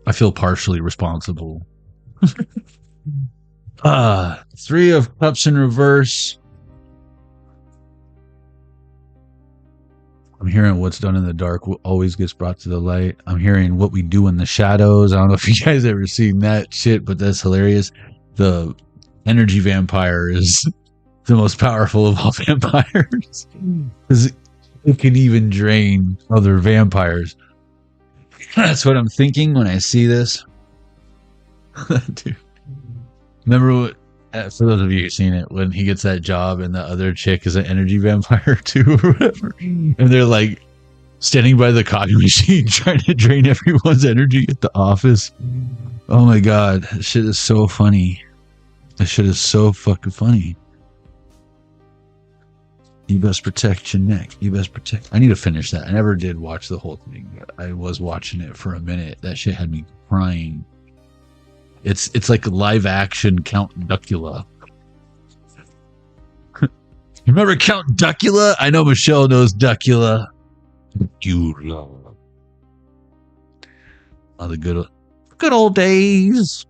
I feel partially responsible. 3 of Cups in reverse. I'm hearing what's done in the dark always gets brought to the light. I'm hearing what we do in the shadows. I don't know if you guys ever seen that shit, but that's hilarious. The energy vampire is the most powerful of all vampires. Because it can even drain other vampires. That's what I'm thinking when I see this. Dude. Remember what, for those of you who've seen it, when he gets that job and the other chick is an energy vampire too or whatever. And they're like standing by the copy machine trying to drain everyone's energy at the office. Oh my God. That shit is so funny. That shit is so fucking funny. You best protect your neck. You best protect. I need to finish that. I never did watch the whole thing, but I was watching it for a minute. That shit had me crying. It's like a live action Count Duckula. Remember Count Duckula? I know Michelle knows Duckula. Duckula. Oh, the good old days.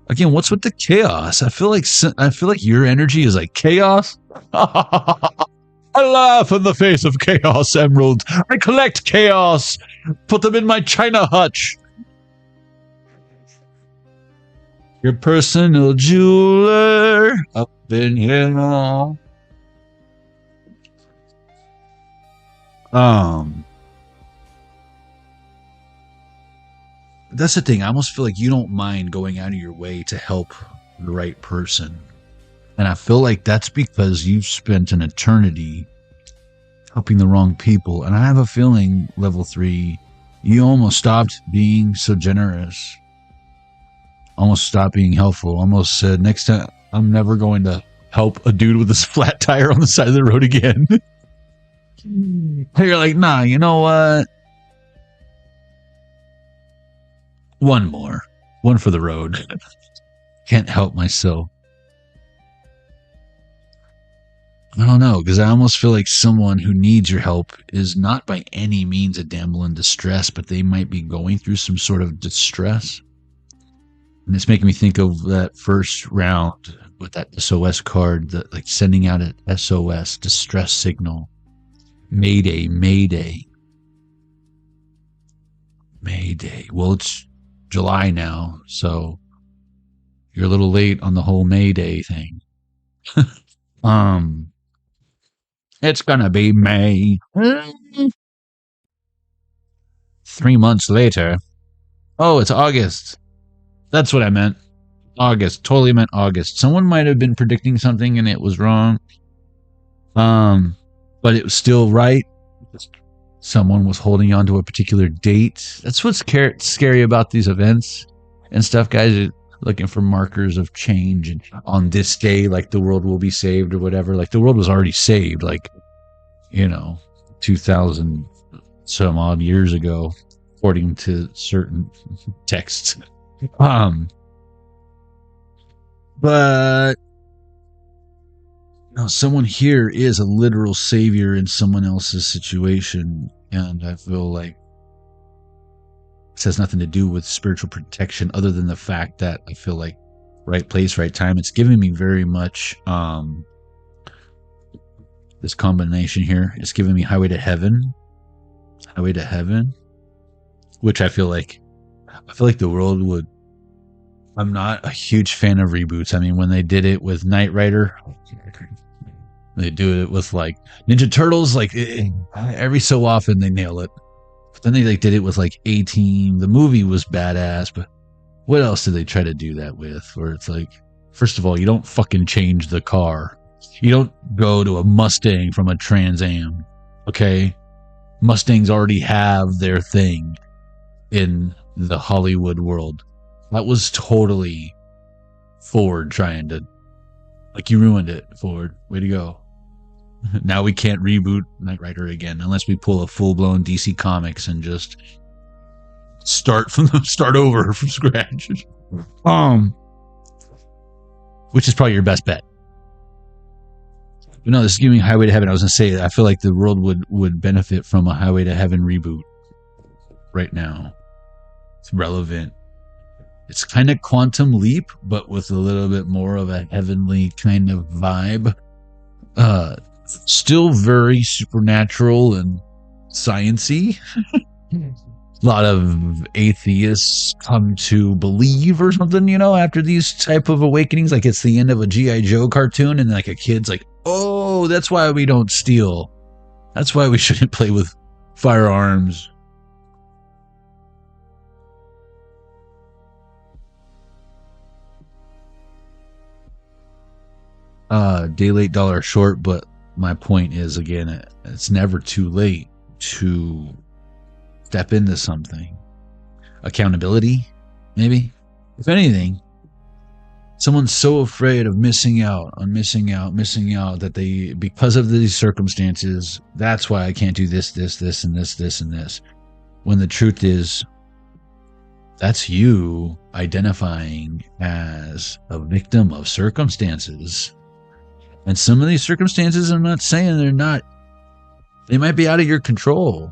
Again, what's with the chaos? I feel like your energy is like chaos. I laugh in the face of chaos, Emerald. I collect chaos. Put them in my china hutch. Your personal jeweler up in here. That's the thing. I almost feel like you don't mind going out of your way to help the right person. And I feel like that's because you've spent an eternity helping the wrong people. And I have a feeling, level 3, you almost stopped being so generous. Almost stopped being helpful. Almost said, next time, I'm never going to help a dude with his flat tire on the side of the road again. You're like, nah, you know what? One more. One for the road. Can't help myself. I don't know, because I almost feel like someone who needs your help is not by any means a damsel in distress, but they might be going through some sort of distress. And it's making me think of that first round with that SOS card, that like sending out an SOS distress signal. Mayday, mayday. May Day. Well, it's July now, so you're a little late on the whole May Day thing. It's gonna be May. 3 months later. Oh, it's August. That's what I meant. August. Totally meant August. Someone might have been predicting something and it was wrong. But it was still right. Someone was holding on to a particular date. That's what's scary about these events and stuff, guys. Are looking for markers of change, and on this day, like the world will be saved or whatever. Like the world was already saved, like 2,000 some odd years ago, according to certain texts. But someone here is a literal savior in someone else's situation, and I feel like this has nothing to do with spiritual protection other than the fact that I feel like right place, right time. It's giving me very much this combination here. It's giving me Highway to Heaven, which I feel like the world would. I'm not a huge fan of reboots. I mean, when they did it with Knight Rider, they do it with like Ninja Turtles, like every so often they nail it. But then they did it with like A-Team. The movie was badass, but what else did they try to do that with? Where it's like, first of all, you don't fucking change the car. You don't go to a Mustang from a Trans Am. Okay? Mustangs already have their thing in the Hollywood world. That was totally Ford trying to, like, you ruined it, Ford. Way to go. Now we can't reboot Knight Rider again unless we pull a full-blown DC Comics and just start over from scratch. Which is probably your best bet. But no, this is giving me Highway to Heaven. I was going to say, I feel like the world would benefit from a Highway to Heaven reboot right now. It's relevant. It's kind of Quantum Leap, but with a little bit more of a heavenly kind of vibe. Still very supernatural and science-y. A lot of atheists come to believe or something, after these type of awakenings. Like it's the end of a G.I. Joe cartoon and like a kid's like, oh, that's why we don't steal. That's why we shouldn't play with firearms. Day late, dollar short, but my point is, again, it's never too late to step into something. Accountability, maybe. If anything, someone's so afraid of missing out that they, because of these circumstances, that's why I can't do this, and this. When the truth is, that's you identifying as a victim of circumstances. And some of these circumstances, I'm not saying they might be out of your control.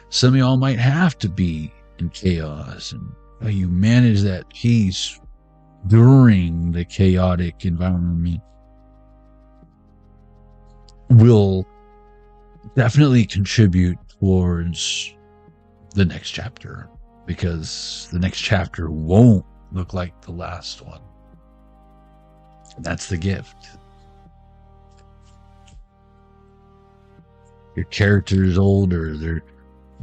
Some of y'all might have to be in chaos, and how you manage that peace during the chaotic environment will definitely contribute towards the next chapter, because the next chapter won't look like the last one. That's the gift. Your character is older, they're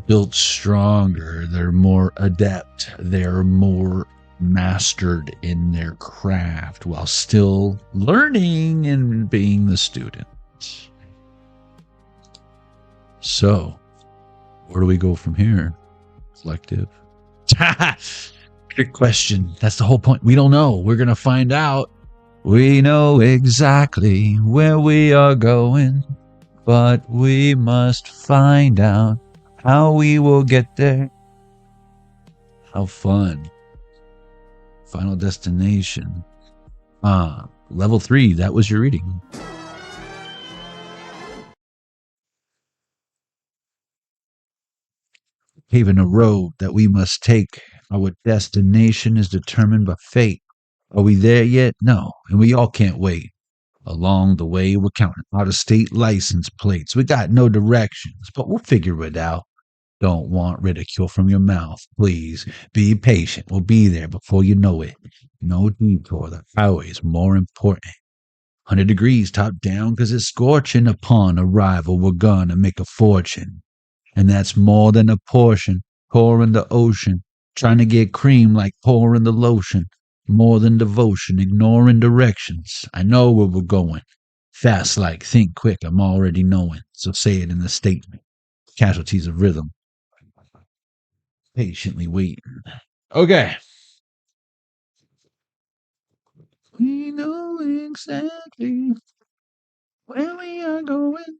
built stronger, they're more adept, they're more mastered in their craft while still learning and being the student. So, where do we go from here, collective? Good question. That's the whole point. We don't know. We're going to find out. We know exactly where we are going, but we must find out how we will get there. How fun. Final destination. Level 3, that was your reading. Paving a road that we must take. Our destination is determined by fate. Are we there yet? No, and we all can't wait. Along the way, we're counting out-of-state license plates. We got no directions, but we'll figure it out. Don't want ridicule from your mouth. Please be patient. We'll be there before you know it. No detour. The highway is more important. 100 degrees top down because it's scorching. Upon arrival, we're gonna make a fortune. And that's more than a portion. Pour in the ocean. Trying to get cream like pouring the lotion. More than devotion. Ignoring directions. I know where we're going. Fast like, think quick. I'm already knowing. So say it in the statement. Casualties of rhythm. Patiently waiting. Okay. We know exactly where we are going.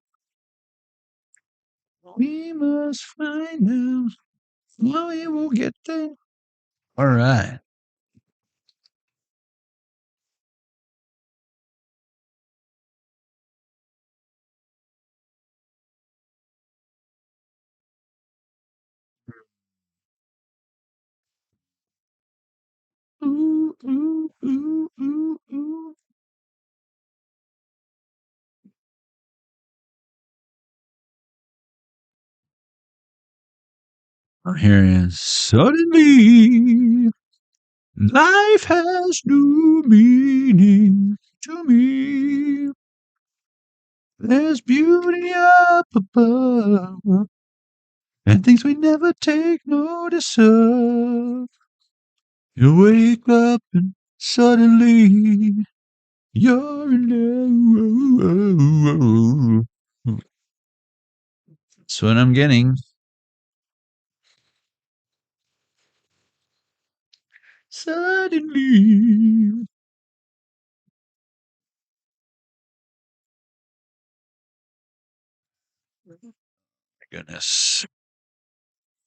We must find out how we will get there. All right. Ooh, ooh, ooh, ooh, ooh. I'm hearing suddenly life has new meaning to me. There's beauty up above and things we never take notice of. You wake up and suddenly you're in love. That's what I'm getting. Suddenly. My goodness.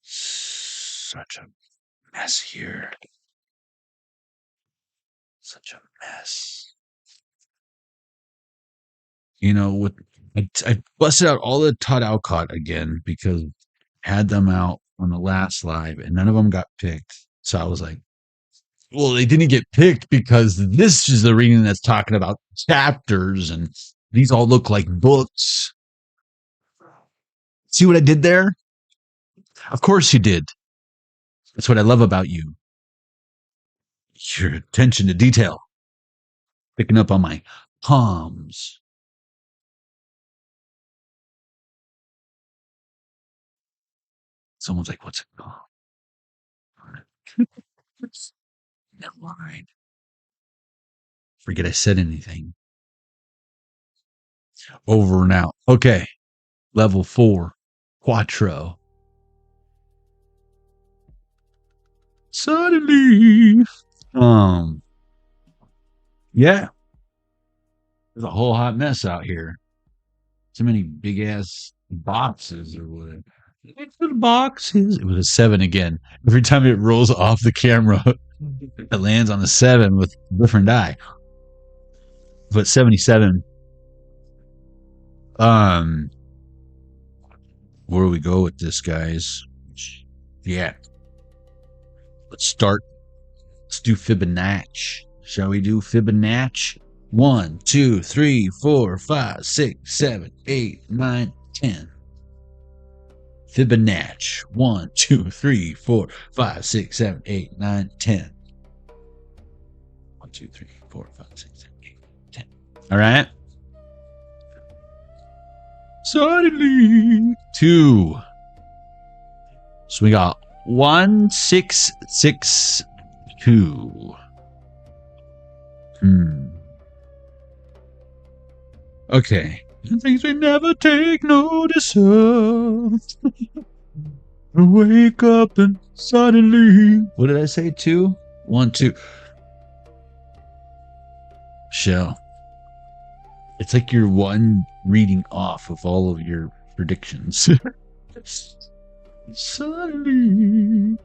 Such a mess here. Such a mess. You know, with I busted out all the Todd Alcott again because I had them out on the last live and none of them got picked. So I was like, well, they didn't get picked because this is the reading that's talking about chapters and these all look like books. See what I did there? Of course you did. That's what I love about you. Your attention to detail. Picking up on my palms. Someone's like, what's it called? Never mind. Forget I said anything. Over and out. Okay. Level 4. Quattro. Suddenly. Yeah. There's a whole hot mess out here. So many big ass boxes or whatever. Little boxes. It was a 7 again. Every time it rolls off the camera, it lands on the 7 with a different die. But 77. Where do we go with this, guys? Yeah. Let's start. Let's do Fibonacci. Shall we do Fibonacci? 1, 2, 3, 4, 5, 6, 7, 8, 9, 10. Fibonacci. 1, 2, 3, 4, 5, 6, 7, 8, 9, 10. 1, 2, 3, 4, 5, 6, 7, 8, 10. All right. Suddenly 2. So we got 1, 6, 6, 2. Okay. Things we never take notice of. Wake up and suddenly. What did I say? 2? 1, 2. Shell. It's like you're one reading off of all of your predictions. Suddenly.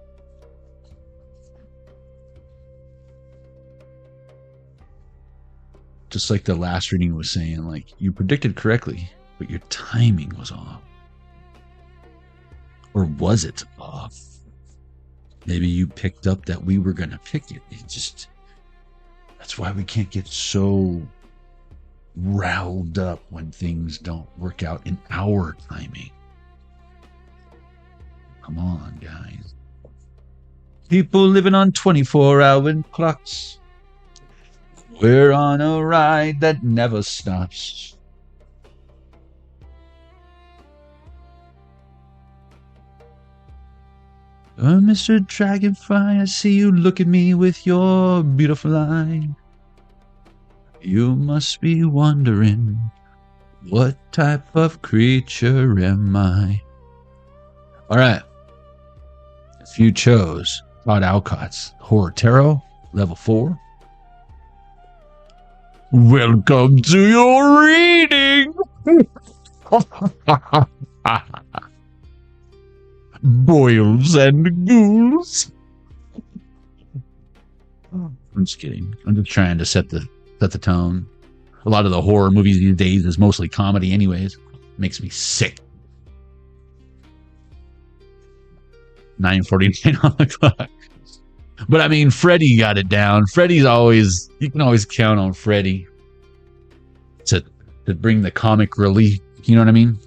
Just like the last reading was saying, like, you predicted correctly, but your timing was off. Or was it off? Maybe you picked up that we were going to pick it. It just, that's why we can't get so riled up when things don't work out in our timing. Come on, guys. People living on 24-hour clocks. We're on a ride that never stops. Oh, Mr. Dragonfly, I see you look at me with your beautiful eye. You must be wondering, what type of creature am I? All right. If you chose Todd Alcott's Horror Tarot, level 4. Welcome to your reading! Boils and ghouls. I'm just kidding. I'm just trying to set the tone. A lot of the horror movies these days is mostly comedy anyways. Makes me sick. 9:49 on the clock. But I mean, Freddy got it down. Freddy's always, you can always count on Freddy to bring the comic relief. You know what I mean?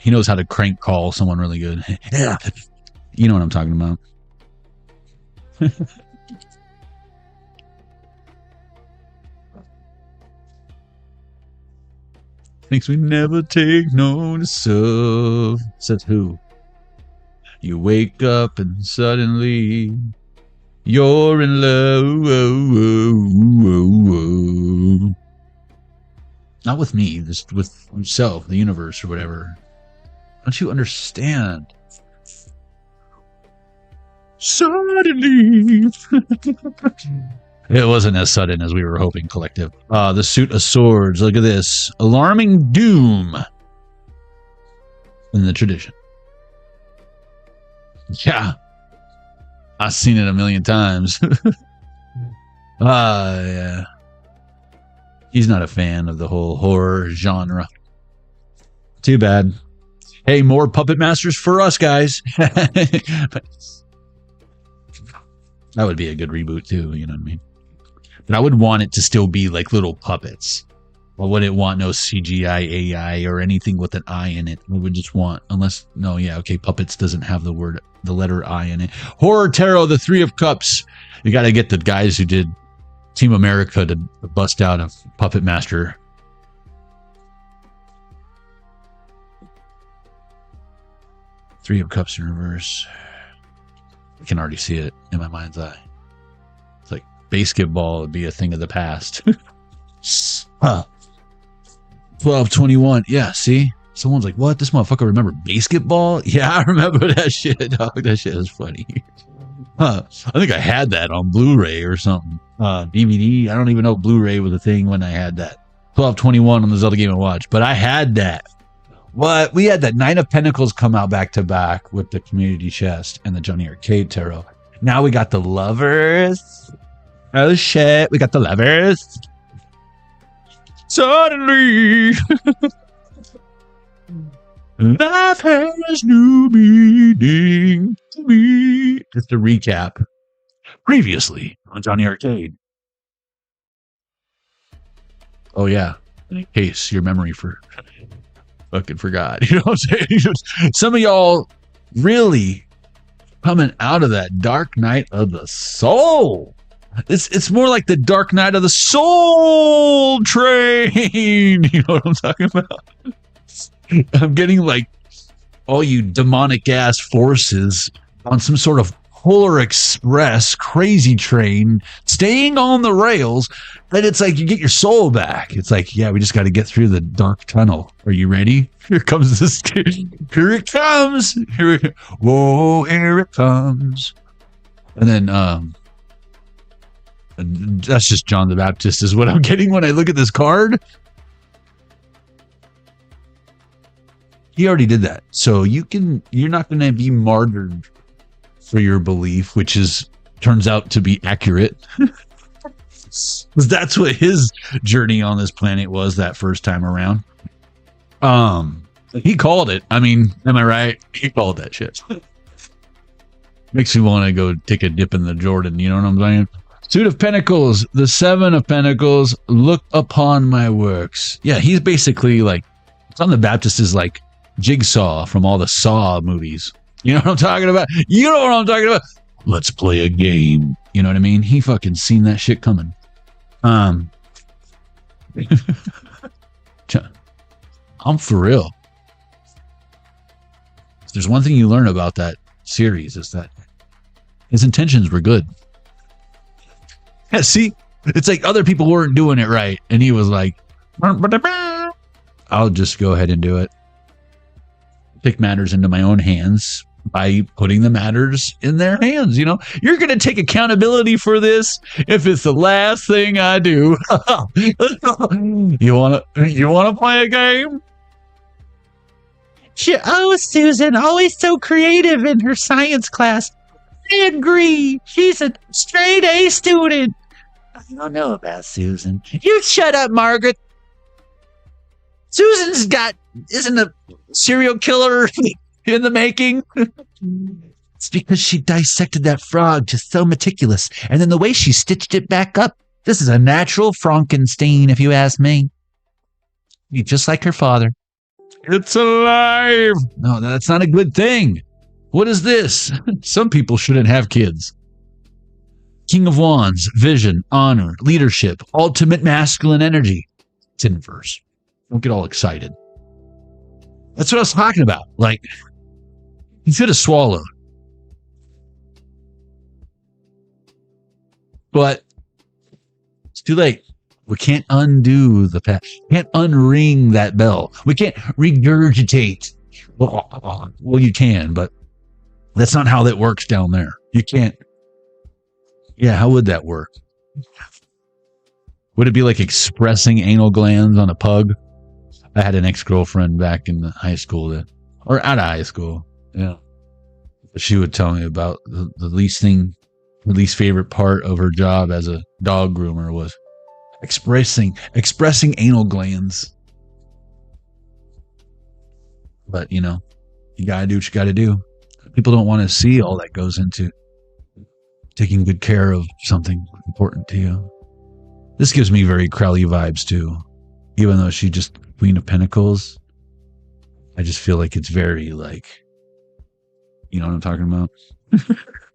He knows how to crank call someone really good. Yeah. You know what I'm talking about. Things we never take notice of. Says who? You wake up and suddenly you're in love. Not with me, just with himself, the universe, or whatever. Don't you understand? Suddenly. It wasn't as sudden as we were hoping, collective. The Suit of Swords. Look at this. Alarming doom in the tradition. Yeah. I've seen it a million times. Yeah. He's not a fan of the whole horror genre. Too bad. Hey, more Puppet Masters for us, guys. That would be a good reboot, too. You know what I mean? But I would want it to still be like little puppets. I wouldn't want no CGI AI or anything with an I in it. We would just want, unless, no, yeah, okay, puppets doesn't have the letter I in it. Horror Tarot, the Three of Cups. You got to get the guys who did Team America to bust out a Puppet Master. Three of Cups in reverse. I can already see it in my mind's eye. It's like basketball would be a thing of the past. 12/21. Yeah, see? Someone's like, what? This motherfucker remember basketball? Yeah, I remember that shit, dog. That shit is funny. I think I had that on Blu-ray or something. DVD. I don't even know Blu-ray was a thing when I had that. 12/21 on the Zelda Game & Watch. But I had that. What? We had that Nine of Pentacles come out back to back with the Community Chest and the Jonny Arkade Tarot. Now we got the Lovers. Oh shit, we got the Lovers. Suddenly, life has new meaning to me. Just to recap, previously on Jonny Arkade. Oh yeah, in case your memory fucking forgot. You know what I'm saying? Some of y'all really coming out of that dark night of the soul. It's more like the dark night of the soul train. You know what I'm talking about? I'm getting like all you demonic ass forces on some sort of Polar Express crazy train staying on the rails, and it's like you get your soul back. It's like, yeah, we just got to get through the dark tunnel. Are you ready? Here comes this. Here it comes. Whoa, here it comes. And then that's just John the Baptist is what I'm getting when I look at this card. He already did that. So you're not going to be martyred for your belief, which turns out to be accurate. Because that's what his journey on this planet was that first time around. He called it. I mean, am I right? He called that shit. Makes me want to go take a dip in the Jordan, you know what I'm saying? Suit of Pentacles, the Seven of Pentacles, look upon my works. Yeah, he's basically like, John the Baptist is like Jigsaw from all the Saw movies. You know what I'm talking about? You know what I'm talking about? Let's play a game. You know what I mean? He fucking seen that shit coming. I'm for real. If there's one thing you learn about that series is that his intentions were good. Yeah, see, it's like other people weren't doing it right, and he was like, I'll just go ahead and do it. Take matters into my own hands by putting the matters in their hands. You know, you're going to take accountability for this if it's the last thing I do. You want to play a game? Susan, always so creative in her science class. I agree. She's a straight A student. I don't know about Susan. You shut up, Margaret. Susan's isn't a serial killer in the making. It's because she dissected that frog just so meticulous. And then the way she stitched it back up. This is a natural Frankenstein, if you ask me. You're just like her father. It's alive. No, that's not a good thing. What is this? Some people shouldn't have kids. King of Wands, vision, honor, leadership, ultimate masculine energy. It's in verse. Don't get all excited. That's what I was talking about. Like, he could have swallowed. But it's too late. We can't undo the past. We can't unring that bell. We can't regurgitate. Well, you can, but that's not how that works down there. You can't. Yeah, how would that work? Would it be like expressing anal glands on a pug? I had an ex-girlfriend back in high school or out of high school. Yeah. She would tell me about the least favorite part of her job as a dog groomer was expressing anal glands. But, you know, you got to do what you got to do. People don't want to see all that goes into taking good care of something important to you. This gives me very Crowley vibes too. Even though she's just Queen of Pentacles, I just feel like it's very like, you know what I'm talking about?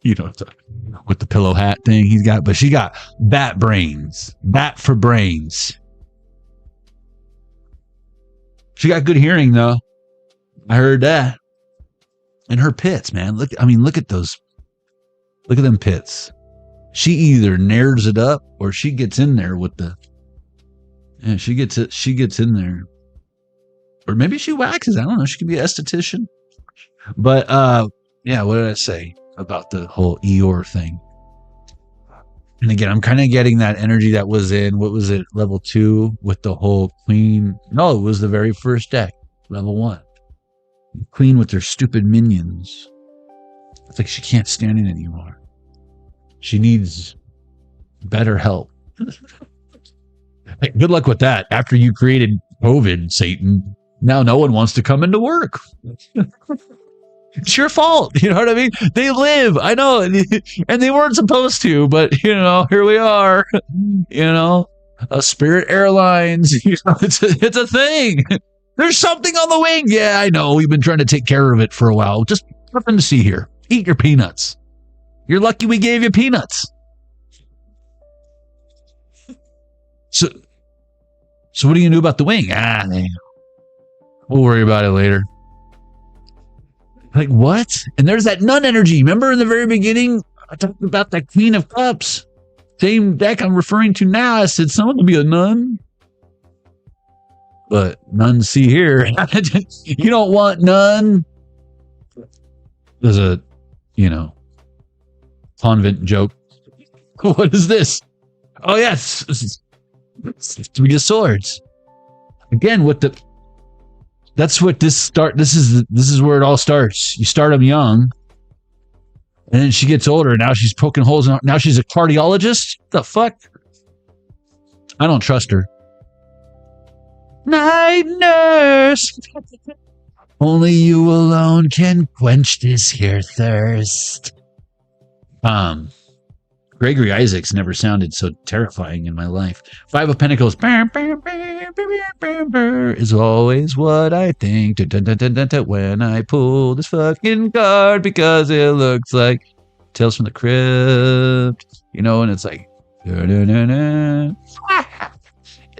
You know what I'm talking about. With the pillow hat thing he's got, but she got bat brains. Bat for brains. She got good hearing though. I heard that. And her pits, man. Look at those. Look at them pits. She either nares it up or she gets in there with the. Yeah, she gets in there. Or maybe she waxes. I don't know. She could be an esthetician. But yeah, what did I say about the whole Eeyore thing? And again, I'm kind of getting that energy that was in, what was it, level 2 with the whole Queen. No, it was the very first deck, level 1. Queen with her stupid minions. It's like she can't stand it anymore. She needs better help. Hey, good luck with that. After you created COVID, Satan, now no one wants to come into work. It's your fault. You know what I mean? They live. I know. And they weren't supposed to, but, you know, here we are. You know, Spirit Airlines. You know, it's a thing. There's something on the wing. Yeah, I know. We've been trying to take care of it for a while. Just nothing to see here. Eat your peanuts. You're lucky we gave you peanuts. So what do you do about the wing? We'll worry about it later. Like, what? And there's that nun energy. Remember in the very beginning, I talked about that Queen of Cups. Same deck I'm referring to now. I said someone could be a nun. But none see here. You don't want none. There's a, you know, convent joke. What is this? Oh, yes. Three of Swords. Again, that's what this is where it all starts. You start them young, and then she gets older. Now she's poking holes in. Now she's a cardiologist. What the fuck? I don't trust her. Night nurse. Only you alone can quench this here thirst. Gregory Isaacs never sounded so terrifying in my life. Five of Pentacles is always what I think when I pull this fucking card because it looks like Tales from the Crypt, you know, and it's like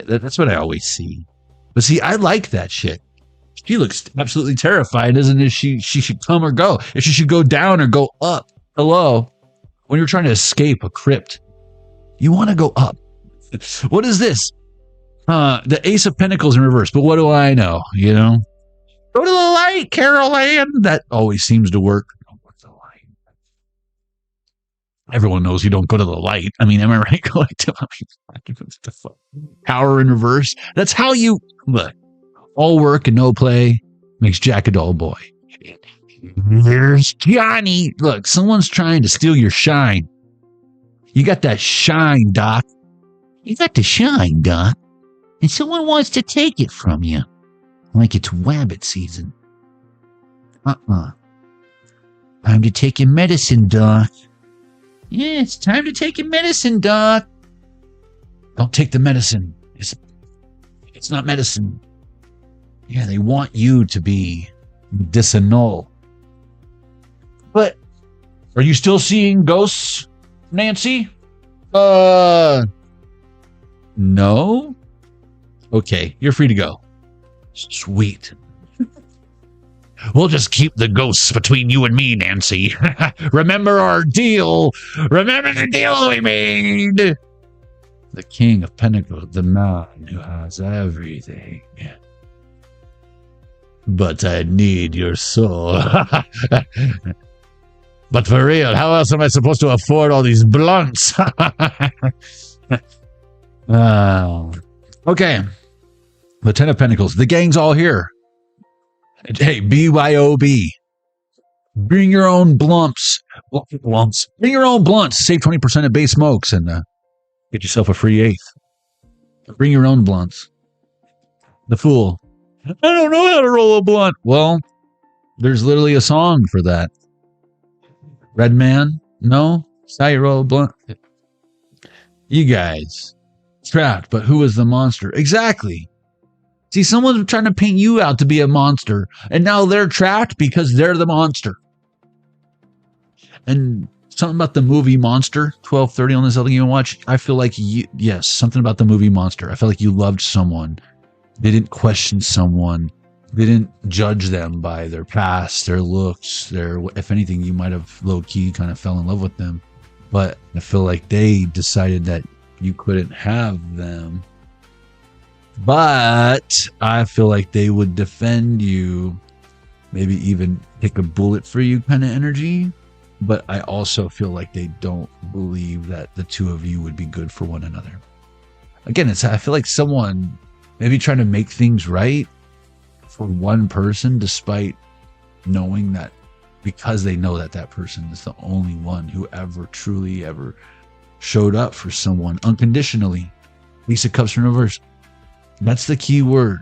that's what I always see. But see, I like that shit. She looks absolutely terrified, isn't it? She should come or go. If she should go down or go up. Hello? When you're trying to escape a crypt, you want to go up. What is this? The Ace of Pentacles in reverse. But what do I know? You know? Go to the light, Carol Ann. That always seems to work. Don't go to the light. Everyone knows you don't go to the light. I mean, am I right? Going to the fuck? Power in reverse. That's how you look. All work and no play makes Jack a dull boy. There's Johnny. Look, someone's trying to steal your shine. You got that shine, Doc. You got the shine, Doc. And someone wants to take it from you. Like it's wabbit season. Time to take your medicine, Doc. Yeah, it's time to take your medicine, Doc. Don't take the medicine. It's not medicine. Yeah, they want you to be medicinal. But are you still seeing ghosts, Nancy? No? Okay, you're free to go. Sweet. We'll just keep the ghosts between you and me, Nancy. Remember our deal. Remember the deal we made. The King of Pentacles, the man who has everything. But I need your soul. But for real, how else am I supposed to afford all these blunts? Okay. The Ten of Pentacles. The gang's all here. Hey, BYOB. Bring your own blunts. Bring your own blunts. Save 20% of base smokes and get yourself a free eighth. Bring your own blunts. The Fool. I don't know how to roll a blunt. Well, there's literally a song for that. Red Man? No? That's how you roll a blunt. You guys. Trapped, but who is the monster? Exactly. See, someone's trying to paint you out to be a monster, and now they're trapped because they're the monster. And something about the movie Monster, 12:30 on this other you watch, I feel like, yes, something about the movie Monster. I feel like you loved someone. They didn't question someone. They didn't judge them by their past, their looks, if anything, you might have low-key kind of fell in love with them. But I feel like they decided that you couldn't have them. But I feel like they would defend you, maybe even take a bullet for you kind of energy. But I also feel like they don't believe that the two of you would be good for one another. Again, I feel like someone maybe trying to make things right for one person, despite knowing that, because they know that that person is the only one who ever truly ever showed up for someone unconditionally. Ace of Cups in reverse. That's the key word.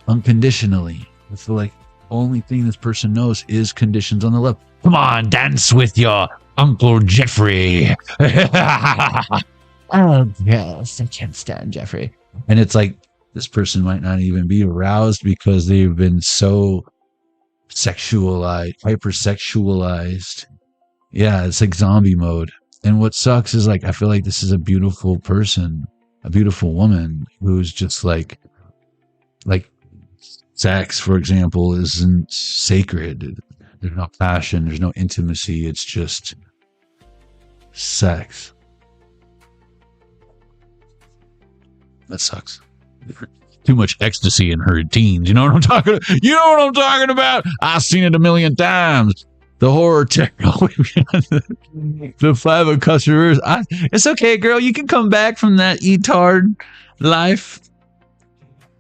Unconditionally. I feel like the only thing this person knows is conditions on the left. Come on, dance with your Uncle Jeffrey. Oh, yes, I can't stand Jeffrey. And it's like, this person might not even be aroused because they've been so sexualized, hypersexualized. Yeah, it's like zombie mode. And what sucks is, like, I feel like this is a beautiful person, a beautiful woman who's just like sex, for example, isn't sacred. There's no passion, there's no intimacy. It's just sex. That sucks. Too much ecstasy in her teens. You know what I'm talking about? You know what I'm talking about? I've seen it a million times. The horror techno. The Five of Cups reverse. It's okay, girl. You can come back from that E-tard life.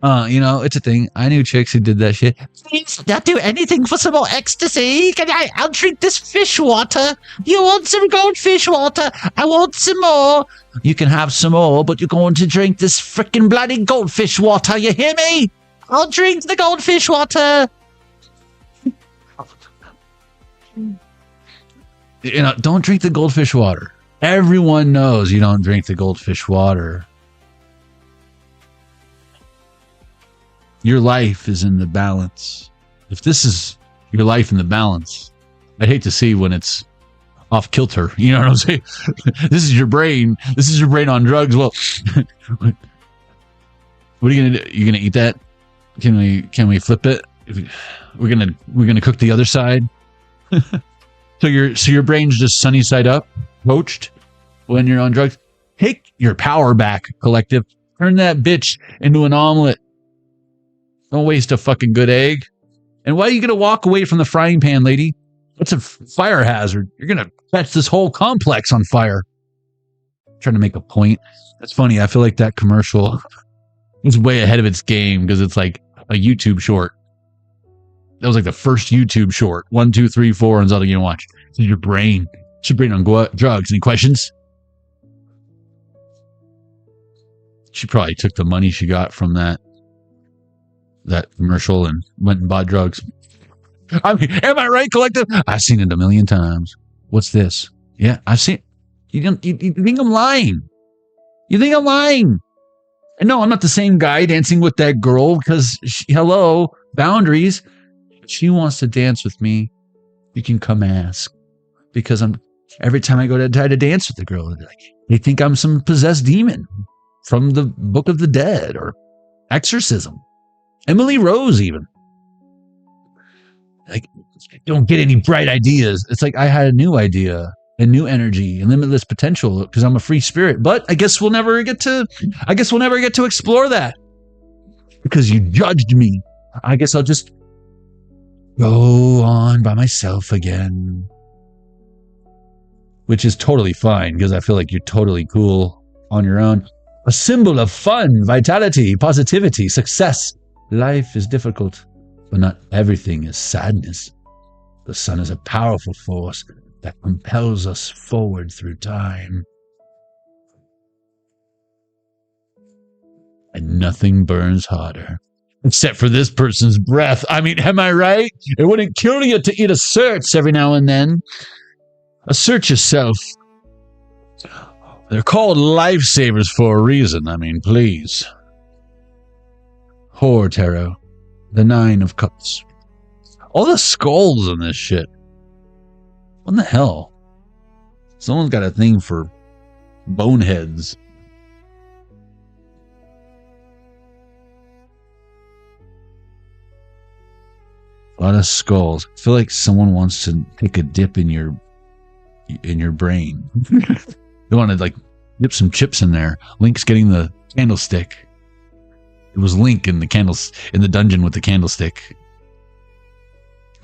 You know, it's a thing. I knew chicks who did that shit. Please not do anything for some more ecstasy. I'll drink this fish water. You want some goldfish water? I want some more. You can have some more, but you're going to drink this freaking bloody goldfish water. You hear me? I'll drink the goldfish water. You know, don't drink the goldfish water. Everyone knows you don't drink the goldfish water. Your life is in the balance. If this is your life in the balance, I'd hate to see when it's off kilter. You know what I'm saying? This is your brain. This is your brain on drugs. Well, what are you gonna do? You gonna eat that? Can we flip it? We're gonna cook the other side. So your brain's just sunny side up, poached when you're on drugs. Take your power back, collective. Turn that bitch into an omelet. Don't waste a fucking good egg. And why are you gonna walk away from the frying pan, lady? That's a fire hazard. You're gonna catch this whole complex on fire. I'm trying to make a point. That's funny. I feel like that commercial is way ahead of its game because it's like a YouTube short. That was like the first YouTube short. 1, 2, 3, 4, and all you can watch. It's your brain. It's your brain on drugs. Any questions? She probably took the money she got from that commercial and went and bought drugs. I mean, am I right, collective? I've seen it a million times. What's this? Yeah, I've seen it. You think I'm lying? You think I'm lying? And no, I'm not the same guy dancing with that girl because, hello, boundaries. If she wants to dance with me, you can come ask. Because every time I go to try to dance with the girl, they think I'm some possessed demon from the Book of the Dead or Exorcism. Emily Rose, even. Like, don't get any bright ideas. It's like I had a new idea and new energy and limitless potential because I'm a free spirit. But I guess we'll never get to explore that because you judged me. I guess I'll just go on by myself again, which is totally fine because I feel like you're totally cool on your own. A symbol of fun, vitality, positivity, success. Life is difficult, but not everything is sadness. The sun is a powerful force that compels us forward through time. And nothing burns hotter, except for this person's breath. I mean, am I right? It wouldn't kill you to eat a Certs every now and then. Assert yourself. They're called lifesavers for a reason. I mean, please. Horror Tarot. The 9 of Cups. All the skulls in this shit. What the hell? Someone's got a thing for boneheads. A lot of skulls. I feel like someone wants to take a dip in your brain. They want to like dip some chips in there. Link's getting the candlestick. It was Link in the dungeon with the candlestick.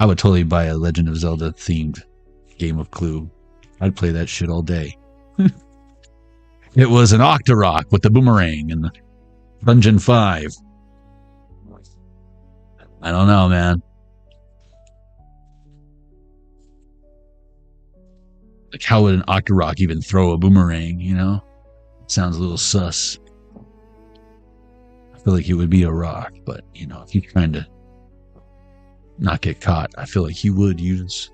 I would totally buy a Legend of Zelda themed game of Clue. I'd play that shit all day. It was an Octorok with the boomerang in the Dungeon 5. I don't know, man. Like, how would an Octorok even throw a boomerang, you know? Sounds a little sus. I feel like he would be a rock, but, you know, if he's trying to not get caught, I feel like he would use,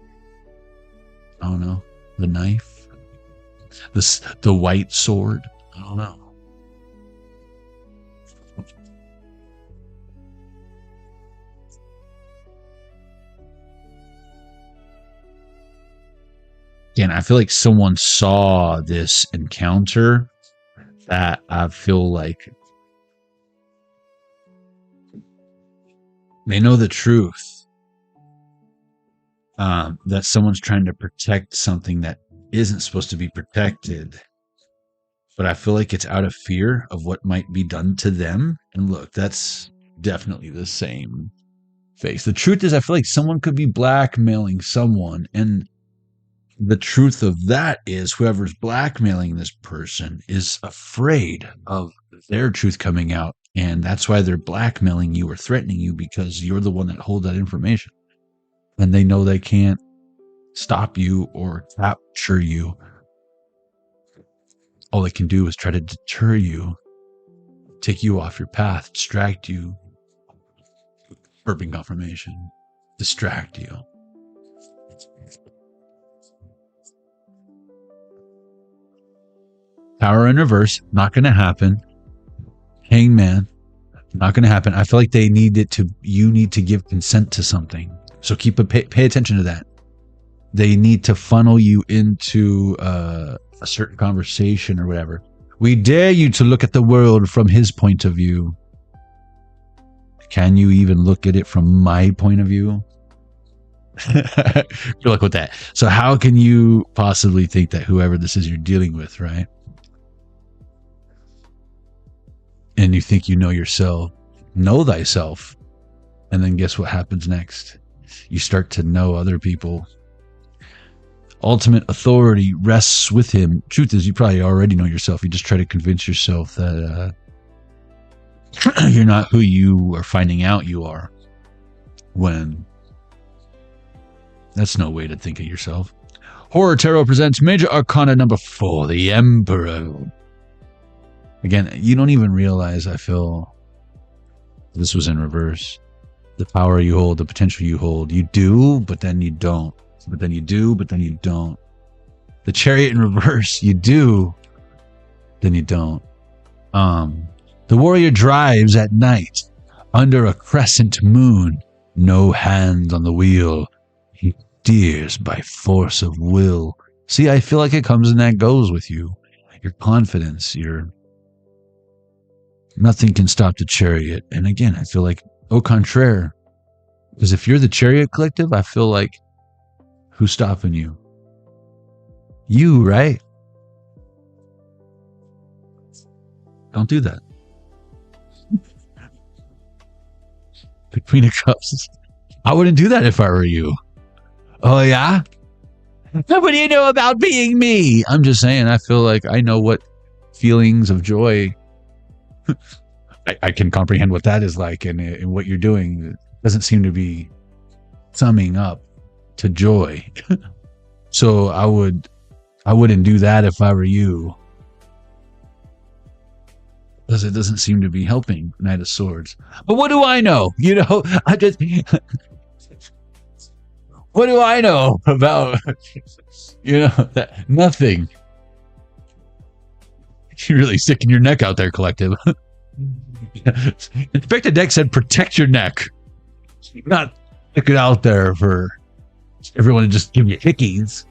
I don't know, the knife? The white sword? I don't know. Again, I feel like someone saw this encounter that I feel like they know the truth. That someone's trying to protect something that isn't supposed to be protected. But I feel like it's out of fear of what might be done to them. And look, that's definitely the same face. The truth is, I feel like someone could be blackmailing someone. And the truth of that is whoever's blackmailing this person is afraid of their truth coming out. And that's why they're blackmailing you or threatening you, because you're the one that holds that information. And they know they can't stop you or capture you. All they can do is try to deter you, take you off your path, distract you. Burping confirmation. Distract you. Power in reverse, not going to happen. Hangman, not going to happen. I feel like they need it to, you need to give consent to something. So pay attention to that. They need to funnel you into a certain conversation or whatever. We dare you to look at the world from his point of view. Can you even look at it from my point of view? Good luck with that. So how can you possibly think that whoever this is you're dealing with, right? And you think you know yourself, know thyself. And then guess what happens next? You start to know other people. Ultimate authority rests with him. Truth is, you probably already know yourself. You just try to convince yourself that you're not who you are finding out you are, when that's no way to think of yourself. Horror Tarot presents Major Arcana number 4, the Emperor. Again, you don't even realize, I feel, this was in reverse. The power you hold, the potential you hold. You do, but then you don't. But then you do, but then you don't. The Chariot in reverse, you do, then you don't. The warrior drives at night under a crescent moon. No hands on the wheel. He steers by force of will. See, I feel like it comes and that goes with you. Your confidence, your... Nothing can stop the Chariot. And again, I feel like au contraire. Because if you're the Chariot collective, I feel like, who's stopping you? You, right? Don't do that. The Queen of Cups. I wouldn't do that if I were you. Oh, yeah? What do you know about being me? I'm just saying, I feel like I know what feelings of joy... I can comprehend what that is like, and what you're doing doesn't seem to be summing up to joy. So I wouldn't do that if I were you, because it doesn't seem to be helping. Knight of Swords. But what do I know? You know, I just what do I know about, you know, that nothing. You're really sticking your neck out there, collective. Inspector Deck said protect your neck. Not stick it out there for everyone to just give you hickeys.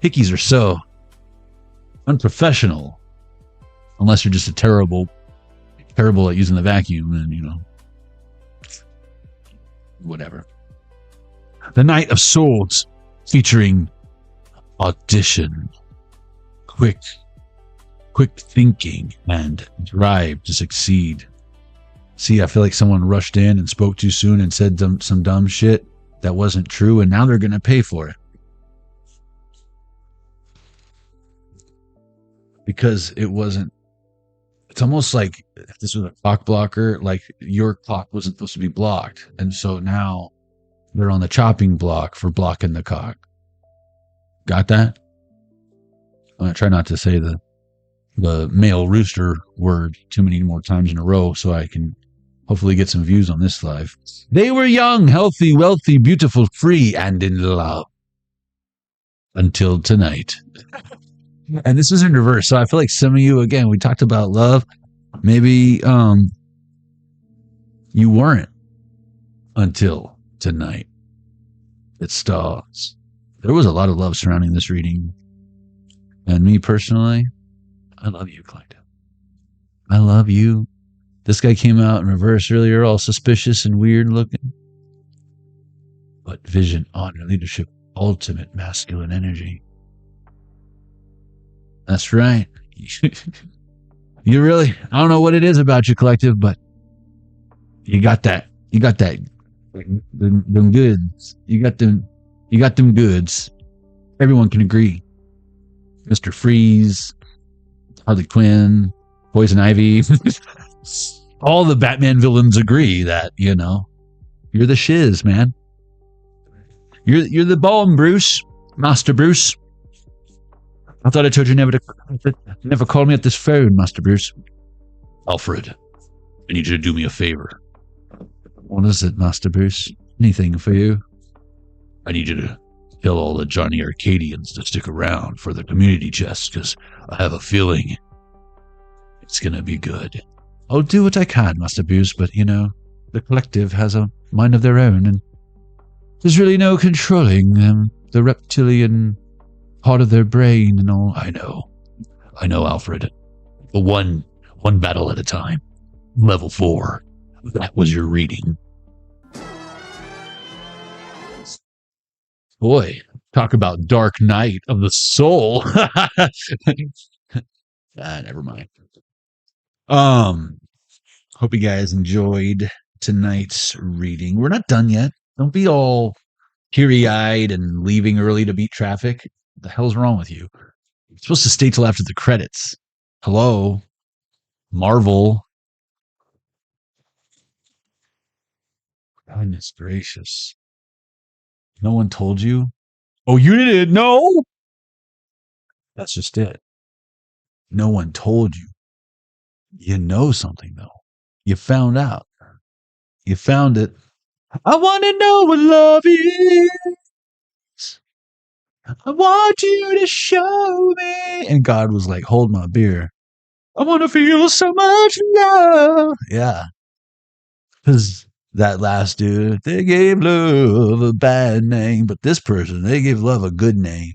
Hickeys are so unprofessional. Unless you're just a terrible at using the vacuum, and you know, whatever. The Knight of Swords, featuring audition, quick thinking, and drive to succeed. See, I feel like someone rushed in and spoke too soon and said some dumb shit that wasn't true, and now they're going to pay for it. Because it wasn't. It's almost like if this was a clock blocker, like your clock wasn't supposed to be blocked. And so now they're on the chopping block for blocking the cock. Got that? I'm going to try not to say the male rooster word too many more times in a row so I can hopefully get some views on this live. They were young, healthy, wealthy, beautiful, free, and in love. Until tonight. And this is in reverse, so I feel like some of you, again, we talked about love. Maybe you weren't until tonight. It starts. There was a lot of love surrounding this reading. And me personally, I love you, collective. I love you. This guy came out in reverse earlier, all suspicious and weird looking. But vision, honor, leadership, ultimate masculine energy. That's right. You really, I don't know what it is about you, collective, but you got that. You got that. Them goods. You got them goods. Everyone can agree. Mr. Freeze, Harley Quinn, Poison Ivy. All the Batman villains agree that, you know, you're the shiz, man. You're the bomb, Bruce. Master Bruce. I thought I told you never to call me at this phone, Master Bruce. Alfred, I need you to do me a favor. What is it, Master Bruce? Anything for you? I need you to tell all the Johnny Arcadians to stick around for the community chest, because I have a feeling it's gonna be good. I'll do what I can, Master Bruce, but the collective has a mind of their own, and there's really no controlling the reptilian part of their brain and all. I know, Alfred. But one battle at a time. Level 4. That was your reading. Boy, talk about Dark Night of the Soul. Never mind. Hope you guys enjoyed tonight's reading. We're not done yet. Don't be all teary-eyed and leaving early to beat traffic. What the hell's wrong with you? You're supposed to stay till after the credits. Hello? Marvel. Goodness gracious. No one told you? Oh, you didn't know? That's just it. No one told you. You know something, though. You found out. You found it. I want to know what love is. I want you to show me. And God was like, hold my beer. I want to feel so much love. Yeah. Because that last dude, they gave love a bad name. But this person, they gave love a good name.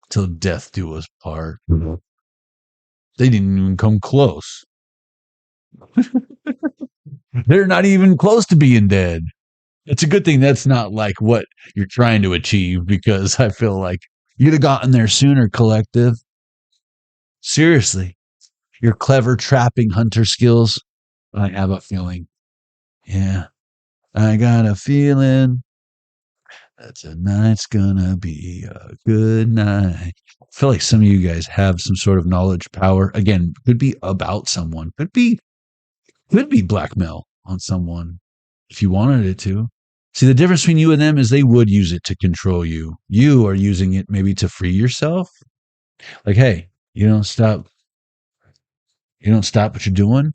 Till death do us part. They didn't even come close. They're not even close to being dead. It's a good thing that's not like what you're trying to achieve, because I feel like you'd have gotten there sooner, collective. Seriously. Your clever trapping hunter skills. I have a feeling. Yeah. I got a feeling that tonight's gonna be a good night. I feel like some of you guys have some sort of knowledge power. Again, could be about someone. Could be blackmail on someone if you wanted it to. See, the difference between you and them is they would use it to control you. You are using it maybe to free yourself. Like, hey, you don't stop what you're doing,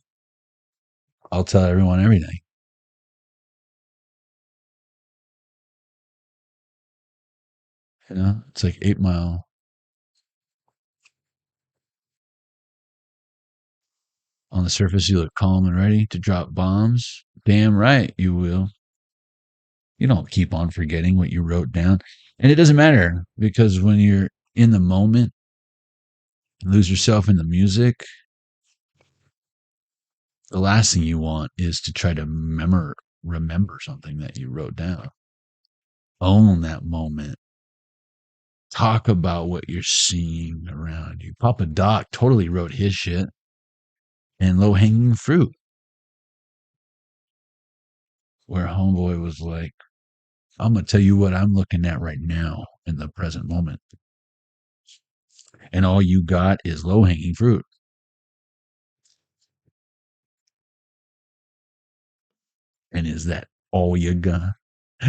I'll tell everyone everything. It's like 8 Mile. On the surface, you look calm and ready to drop bombs. Damn right you will. You don't keep on forgetting what you wrote down. And it doesn't matter, because when you're in the moment, lose yourself in the music, the last thing you want is to try to remember something that you wrote down. Own that moment. Talk about what you're seeing around you. Papa Doc totally wrote his shit. And Low Hanging Fruit, where homeboy was like, I'm going to tell you what I'm looking at right now in the present moment. And all you got is low hanging fruit. And is that all you got?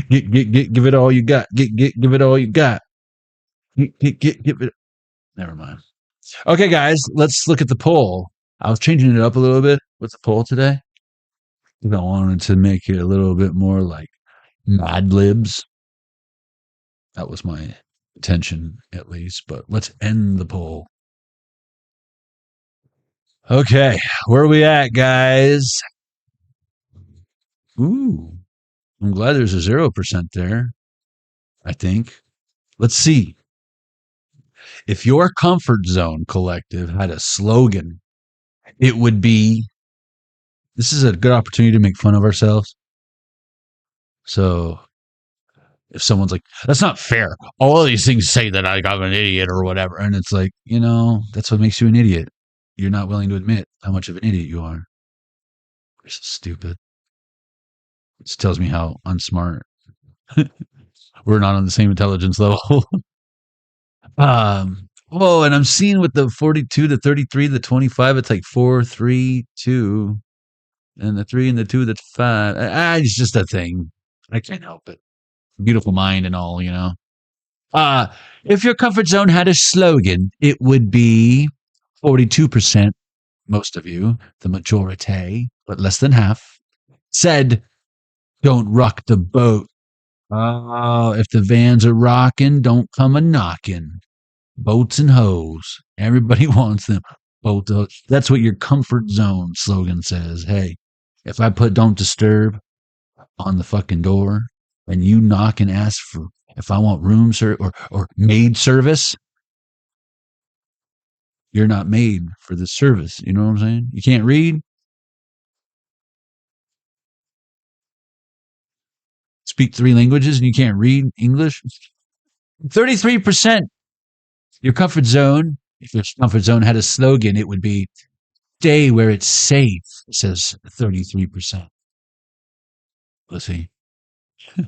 Give it all you got. Give it all you got. Give it. Never mind. Okay, guys, let's look at the poll. I was changing it up a little bit with the poll today. I wanted to make it a little bit more like Mad Libs. That was my intention, at least. But let's end the poll. Okay, where are we at, guys? Ooh, I'm glad there's a 0% there, I think. Let's see. If your comfort zone collective had a slogan, it would be, this is a good opportunity to make fun of ourselves. So if someone's like, that's not fair. All these things say that I'm an idiot or whatever. And it's like, that's what makes you an idiot. You're not willing to admit how much of an idiot you are. You're so stupid. This tells me how unsmart. We're not on the same intelligence level. Whoa, and I'm seeing with the 42, the 33, the 25, it's like 4, 3, 2, and the 3 and the 2, that's 5. It's just a thing. I can't help it. Beautiful mind and all, If your comfort zone had a slogan, it would be 42%, most of you, the majority, but less than half, said, don't rock the boat. Oh, if the vans are rocking, don't come a knocking. Boats and hoes. Everybody wants them. Both those. That's what your comfort zone slogan says. Hey, if I put "Don't Disturb" on the fucking door and you knock and ask for if I want room or maid service, you're not made for this service. You know what I'm saying? You can't read, speak three languages, and you can't read English. 33%. Your comfort zone. If your comfort zone had a slogan, it would be "Stay where it's safe," says 33%. Let's see.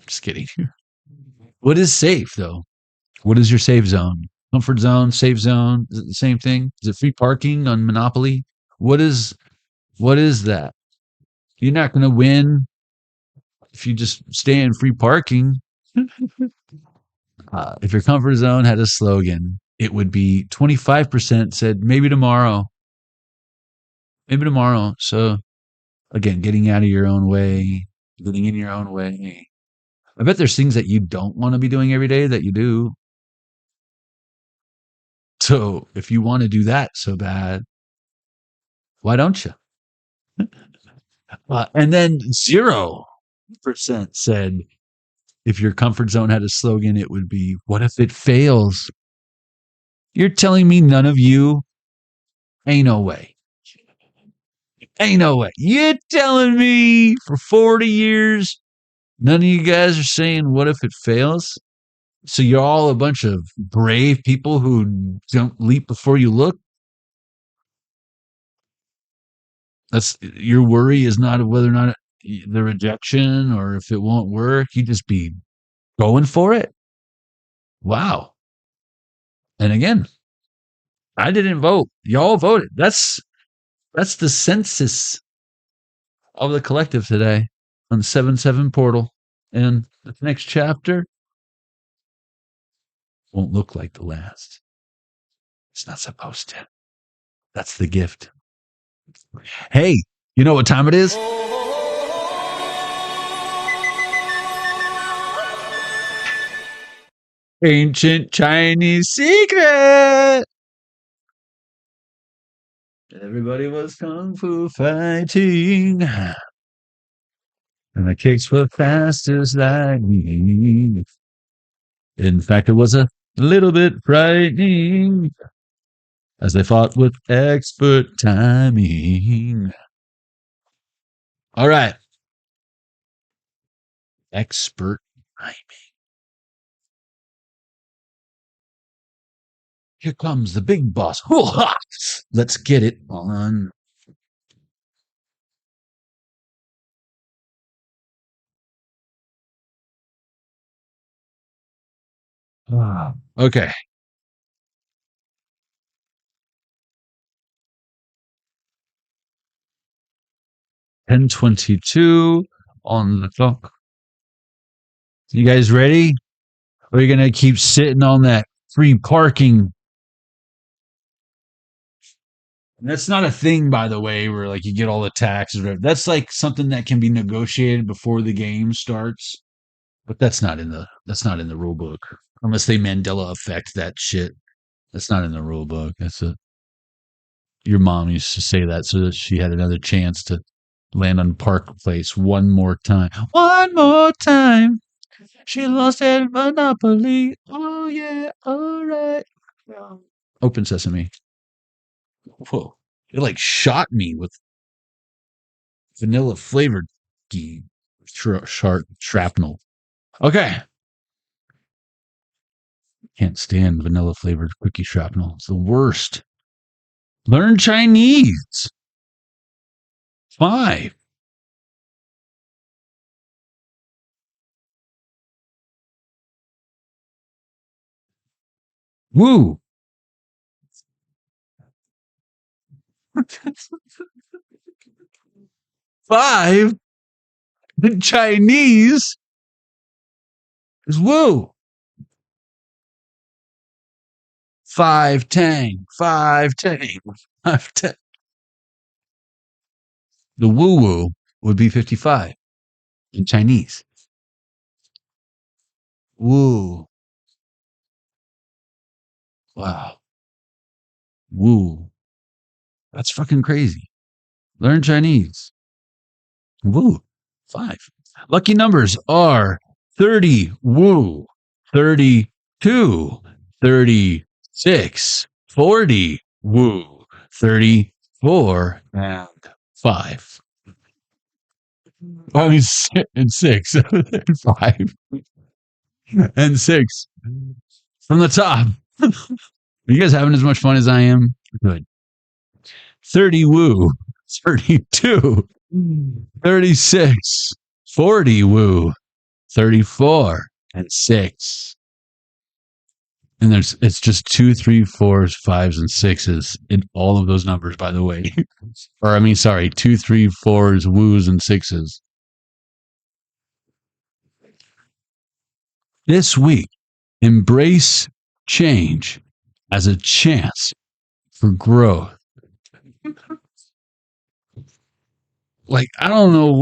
Just kidding. What is safe, though? What is your safe zone? Comfort zone, safe zone? Is it the same thing? Is it free parking on Monopoly? What is that? You're not going to win if you just stay in free parking. If your comfort zone had a slogan, it would be 25% said maybe tomorrow. Maybe tomorrow. So again, getting out of your own way, getting in your own way. I bet there's things that you don't want to be doing every day that you do. So if you want to do that so bad, why don't you? And then 0% said if your comfort zone had a slogan, it would be, what if it fails? You're telling me none of you? Ain't no way. Ain't no way. You're telling me for 40 years, none of you guys are saying, what if it fails? So you're all a bunch of brave people who don't leap before you look? That's your worry is not whether or not the rejection or if it won't work. You just be going for it. Wow. And again, I didn't vote. Y'all voted. That's the census of the collective today on the 7-7 portal. And the next chapter won't look like the last. It's not supposed to. That's the gift. Hey, you know what time it is? Ancient Chinese secret. Everybody was kung fu fighting, and the kicks were fast as lightning. In fact, it was a little bit frightening as they fought with expert timing. All right. Expert timing. Here comes the big boss. Let's get it on. Okay. 10:22 on the clock. You guys ready? Or are you going to keep sitting on that free parking? And that's not a thing, by the way, where like you get all the taxes. That's like something that can be negotiated before the game starts. But that's not in the rule book. Unless they Mandela effect that shit. That's not in the rule book. Your mom used to say that so that she had another chance to land on Park Place one more time. One more time. She lost at Monopoly. Oh yeah, all right. Open Sesame. Whoa. It like shot me with vanilla flavored shrapnel. Okay. Can't stand vanilla flavored cookie shrapnel. It's the worst. Learn Chinese. 5. Woo. Five. The Chinese is woo. 5 tang. 5 tang. 5 tang. The woo woo would be 55 in Chinese. Woo. Wow. Woo. That's fucking crazy. Learn Chinese. Woo. 5. Lucky numbers are 30. Woo. 32. 36. 40. Woo. 34. And 5. I mean, and 6. And 5. And 6. From the top. Are you guys having as much fun as I am? Good. 30 woo. 32. 36. 40 woo. 34. And 6. And it's just 2, 3, 4s, 5s, and 6s in all of those numbers, by the way. Or, I mean, sorry, 2, 3, 4s, woos, and 6s. This week, embrace change as a chance for growth. Like, I don't know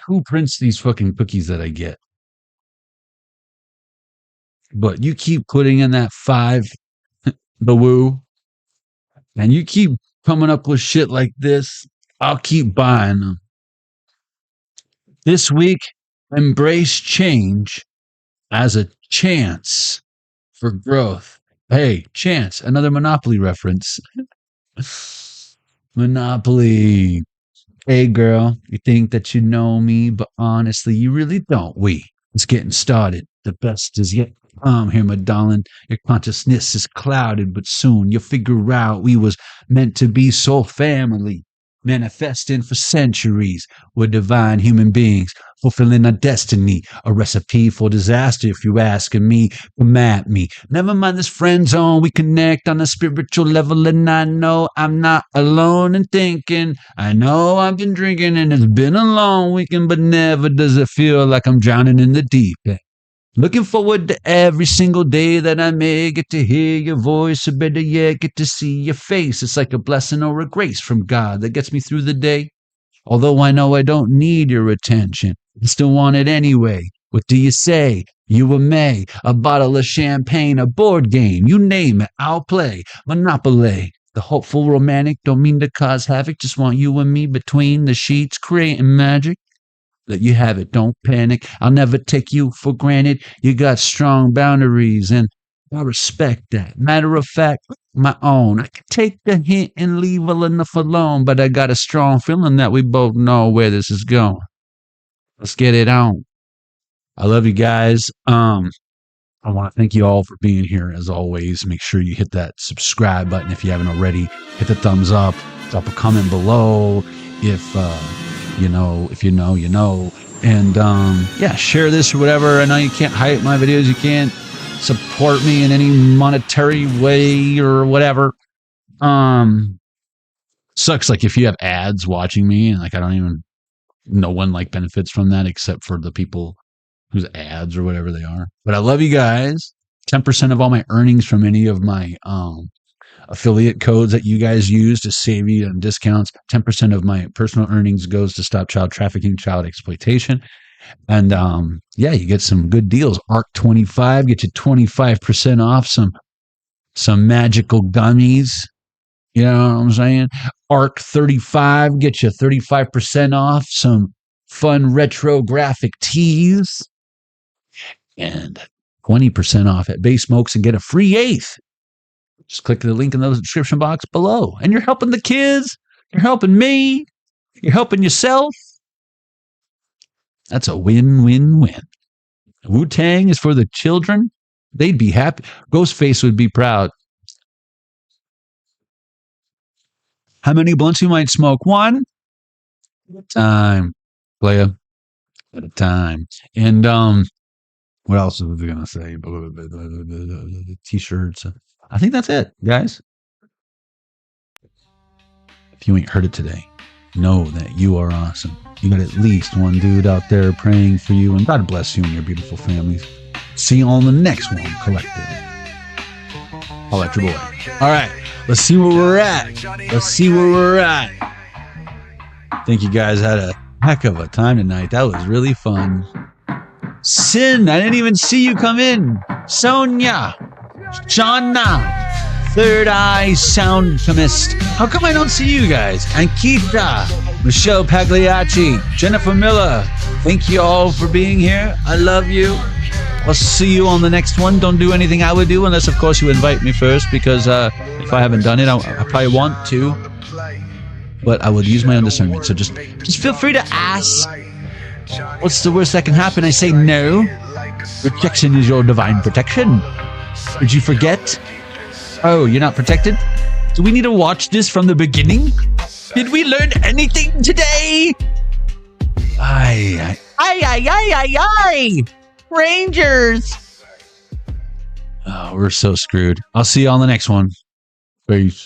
who prints these fucking cookies that I get. But you keep putting in that 5, the woo, and you keep coming up with shit like this, I'll keep buying them. This week, embrace change as a chance for growth. Hey, chance, another Monopoly reference. Monopoly. Hey, girl, you think that you know me, but honestly, you really don't. It's getting started. The best is yet to come here, my darling. Your consciousness is clouded, but soon you'll figure out we was meant to be soul family, manifesting for centuries. We're divine human beings, fulfilling our destiny, a recipe for disaster if you asking me. Come at me. Never mind this friend zone, we connect on a spiritual level, and I know I'm not alone in thinking. I know I've been drinking and it's been a long weekend, but never does it feel like I'm drowning in the deep end. Looking forward to every single day that I may get to hear your voice, or better yet, get to see your face. It's like a blessing or a grace from God that gets me through the day. Although I know I don't need your attention, I still want it anyway. What do you say? You or May? A bottle of champagne, a board game, you name it, I'll play. Monopoly. The hopeful romantic, don't mean to cause havoc, just want you and me between the sheets, creating magic. Let you have it, don't panic. I'll never take you for granted. You got strong boundaries, and I respect that. Matter of fact, my own. I could take the hint and leave well enough alone, but I got a strong feeling that we both know where this is going. Let's get it on. I love you guys. I want to thank you all for being here as always. Make sure you hit that subscribe button if you haven't already. Hit the thumbs up. Drop a comment below if you know, you know. And yeah, share this or whatever. I know you can't hype my videos. You can't support me in any monetary way or whatever. Sucks like if you have ads watching me and like I don't even, no one like benefits from that except for the people whose ads or whatever they are. But I love you guys. 10% of all my earnings from any of my affiliate codes that you guys use to save you on discounts. 10% of my personal earnings goes to stop child trafficking, child exploitation. And yeah, you get some good deals. ARC 25 get you 25% off some magical gummies. You know what I'm saying? ARC 35 get you 35% off some fun retro graphic tees. And 20% off at Bay Smokes and get a free eighth. Just click the link in the description box below. And you're helping the kids. You're helping me. You're helping yourself. That's a win-win-win. Wu-Tang is for the children. They'd be happy. Ghostface would be proud. How many blunts you might smoke? One at a time. Playa. At a time. And what else was I going to say? T-shirts. I think that's it, guys. If you ain't heard it today, know that you are awesome. You got at least one dude out there praying for you, and God bless you and your beautiful families. See you on the next one, Collective. I'll let your boy. All right, let's see where we're at. Think you guys had a heck of a time tonight. That was really fun. Sin, I didn't even see you come in. Sonia, Shauna, Third Eye Sound Chemist. How come I don't see you guys? Ankita, Michelle Pagliacci, Jennifer Miller. Thank you all for being here. I love you. I'll see you on the next one. Don't do anything I would do unless, of course, you invite me first, because if I haven't done it, I probably want to. But I would use my own discernment. So just feel free to ask. What's the worst that can happen? I say no. Rejection is your divine protection. Did you forget? Oh, you're not protected? Do we need to watch this from the beginning? Did we learn anything today? Aye. Rangers! Oh, we're so screwed. I'll see you on the next one. Peace.